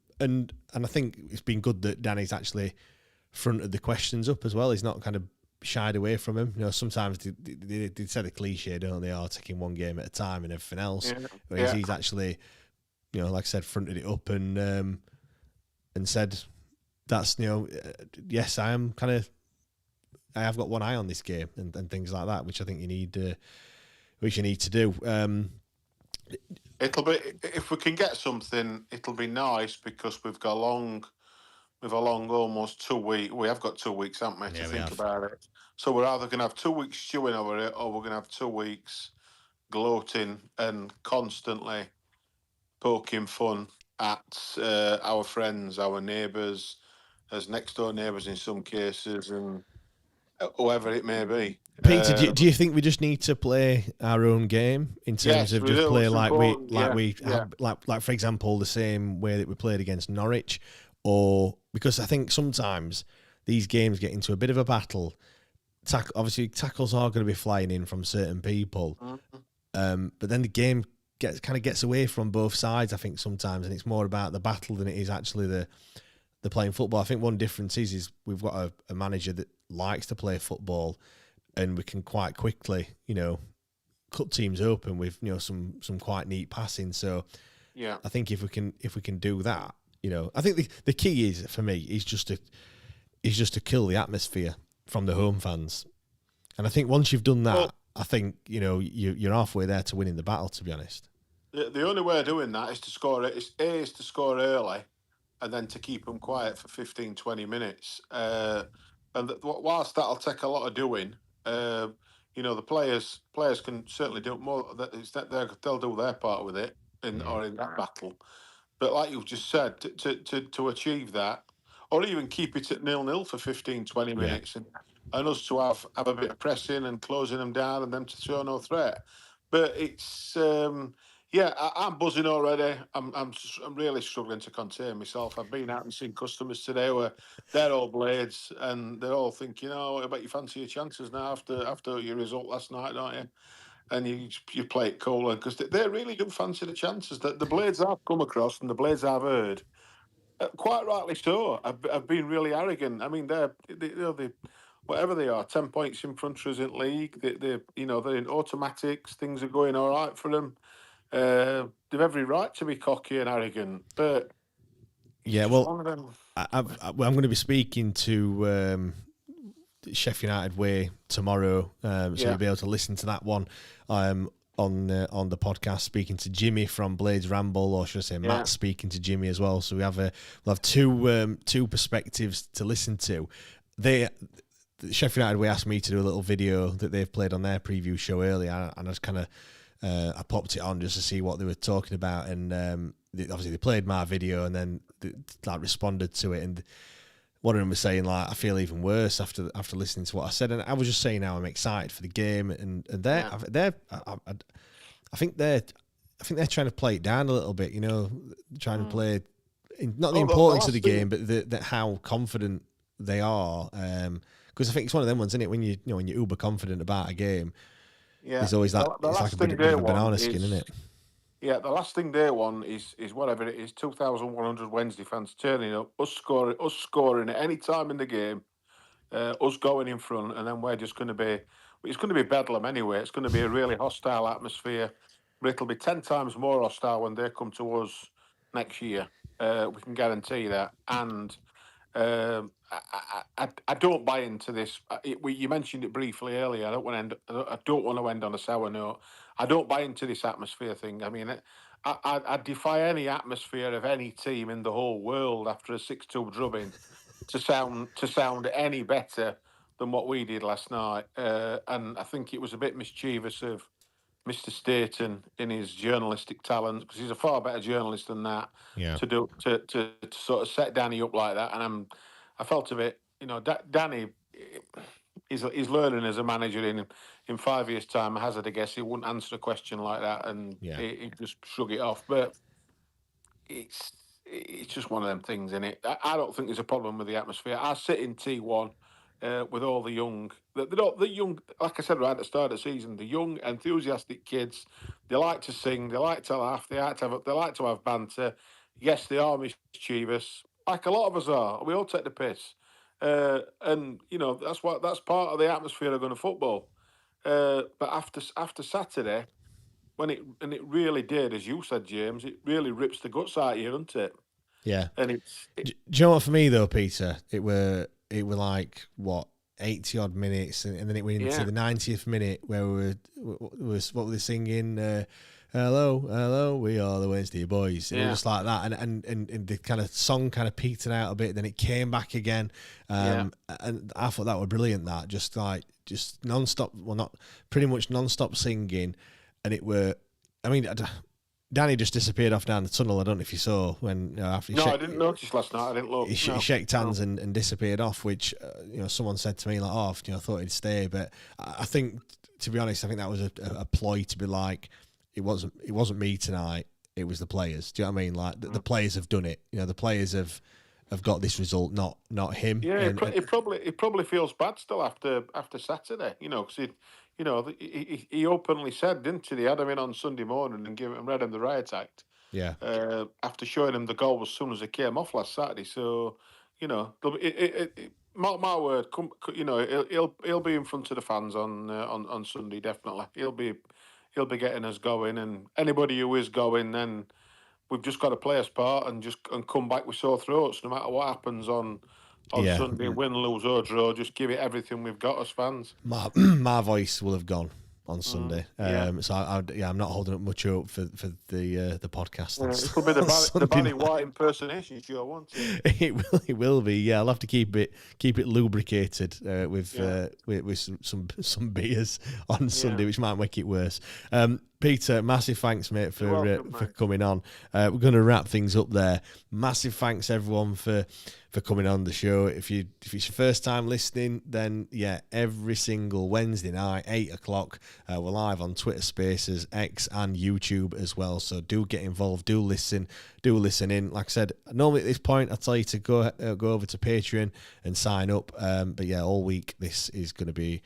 Speaker 3: I think it's been good that Danny's actually fronted the questions up as well. He's not kind of shied away from him. Sometimes they say the cliche, don't they? Taking one game at a time and everything else. Whereas he's actually, like I said, fronted it up and said, that's, yes, I have got one eye on this game and things like that, which I think you need to do.
Speaker 7: It'll be, if we can get something, it'll be nice because we've got almost 2 weeks. We have got 2 weeks, haven't we, to think about it. So we're either going to have 2 weeks stewing over it, or we're going to have 2 weeks gloating and constantly poking fun at our friends, our neighbours, as next door neighbours in some cases, and whoever it may be.
Speaker 3: Peter, do you think we just need to play our own game in terms of just play like for example, the same way that we played against Norwich? Or because I think sometimes these games get into a bit of a battle. Obviously, tackles are going to be flying in from certain people, but then the game gets away from both sides. I think sometimes, and it's more about the battle than it is actually the playing football. I think one difference is we've got a manager that likes to play football, and we can quite quickly, cut teams open with some quite neat passing. So I think if we can do that. I think the key is for me is just to kill the atmosphere from the home fans, and I think once you've done that, I think you're halfway there to winning the battle. To be honest,
Speaker 7: the only way of doing that is to score it. Is to score early, and then to keep them quiet for 15, 20 minutes. And whilst that'll take a lot of doing, the players can certainly do more. They'll do their part with it or in that battle. But like you've just said, to achieve that, or even keep it at 0-0 for 15, 20 minutes, and us to have a bit of pressing and closing them down, and them to show no threat. But it's I'm buzzing already. I'm really struggling to contain myself. I've been out and seen customers today where they're all Blades, and they're all thinking, I bet you fancy your chances now after your result last night, don't you? And you play it cool, because they really do fancy the chances. That the Blades I've come across and the Blades I've heard, quite rightly so, have been really arrogant. I mean, they're whatever they are, 10 points in front of us in league. They're in automatics. Things are going all right for them. They've every right to be cocky and arrogant, but
Speaker 3: I'm going to be speaking to Sheffield United Way tomorrow, so you'll be able to listen to that one on the podcast, speaking to Jimmy from Blades Ramble, or should I say Matt speaking to Jimmy as well. So we'll have two perspectives to listen to. Sheffield United Way asked me to do a little video that they've played on their preview show earlier, and I just kind of I popped it on just to see what they were talking about, and obviously they played my video and then responded to it, and one of them was saying I feel even worse after listening to what I said, and I was just saying how I'm excited for the game, and I think they're trying to play it down a little bit, trying to play not the importance of the game, but how confident they are, because I think it's one of them ones, isn't it? When when you're uber confident about a game, there's always that. It's like a bit of a banana skin, isn't it?
Speaker 7: Yeah, the last thing they want is whatever it is, 2,100 Wednesday fans turning up, us scoring at any time in the game, us going in front, and then we're just going to be. It's going to be bedlam anyway. It's going to be a really hostile atmosphere, but it'll be 10 times more hostile when they come to us next year. We can guarantee that. And I don't buy into this. You mentioned it briefly earlier. I don't want to end on a sour note. I don't buy into this atmosphere thing. I mean, I defy any atmosphere of any team in the whole world after a 6-2 drubbing to sound any better than what we did last night. And I think it was a bit mischievous of Mr. Staten in his journalistic talent, because he's a far better journalist than that.
Speaker 3: Yeah.
Speaker 7: To sort of set Danny up like that, and I felt a bit, Danny is learning as a manager. In 5 years' time, I hazard a guess he wouldn't answer a question like that, and he just shrug it off. But it's just one of them things, isn't it? I don't think there's a problem with the atmosphere. I sit in T1 with all the young, the young, like I said right at the start of the season, the young enthusiastic kids. They like to sing, they like to laugh, they like to have banter. Yes, they are mischievous, like a lot of us are. We all take the piss, and that's part of the atmosphere of going to football. But after Saturday, it really did, as you said, James, it really rips the guts out of you, doesn't it?
Speaker 3: Yeah.
Speaker 7: And
Speaker 3: do you know what, for me though, Peter, it were like what 80 odd minutes, and then it went into the 90th minute where we was what were they singing? Hello, we are the Wednesday boys. And it was just like that, and the kind of song kind of petered out a bit, then it came back again, and I thought that was brilliant. That just non-stop, well, not pretty much non-stop singing, and it were, I mean, Danny just disappeared off down the tunnel. I don't know if you saw when after.
Speaker 7: I didn't notice last night. I didn't look.
Speaker 3: He shook hands and disappeared off, which someone said to me like, "Oh, I thought he'd stay," but I think, to be honest, I think that was a ploy to be like, it wasn't me tonight. It was the players. Do you know what I mean? Like the players have done it. The players have got this result, not him.
Speaker 7: Yeah, it probably feels bad still after Saturday. Because he openly said, didn't he? They had him in on Sunday morning and read him the riot act.
Speaker 3: Yeah.
Speaker 7: After showing him the goal as soon as it came off last Saturday, so mark my word, he'll be in front of the fans on Sunday definitely. He'll be getting us going, and anybody who is going, then we've just got to play us part and come back with sore throats no matter what happens on Sunday, win, lose or draw. Just give it everything we've got as fans.
Speaker 3: My voice will have gone on Sunday, so I'm not holding up much hope for the podcast.
Speaker 7: It'll be the Barry White impersonation show, won't it?
Speaker 3: It will be. Yeah, I'll have to keep it lubricated with some beers on Sunday, which might make it worse. Peter, massive thanks, mate, for
Speaker 7: welcome,
Speaker 3: for
Speaker 7: mate.
Speaker 3: coming on. We're going to wrap things up there. Massive thanks, everyone, for coming on the show. If it's your first time listening, then every single Wednesday night, 8:00, we're live on Twitter Spaces, X, and YouTube as well. So do get involved, do listen in. Like I said, normally at this point, I tell you to go over to Patreon and sign up. But all week this is going to be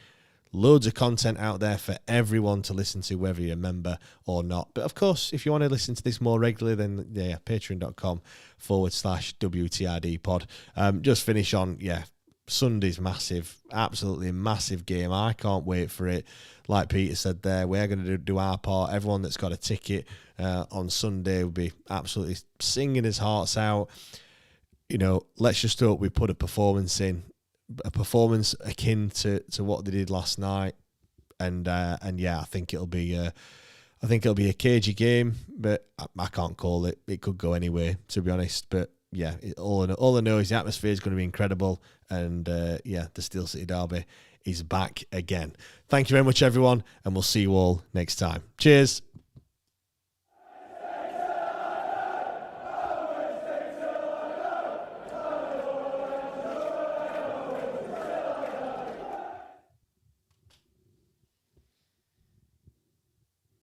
Speaker 3: loads of content out there for everyone to listen to, whether you're a member or not. But of course, if you want to listen to this more regularly, then patreon.com/WTRD pod. Just finish on, Sunday's massive, absolutely massive game. I can't wait for it. Like Peter said there, we're going to do our part. Everyone that's got a ticket on Sunday will be absolutely singing his hearts out. Let's just hope we put a performance in. A performance akin to what they did last night, and I think it'll be a cagey game, but I can't call it. It could go anyway, to be honest. But all I know is the atmosphere is going to be incredible, and the Steel City Derby is back again. Thank you very much, everyone, and we'll see you all next time. Cheers.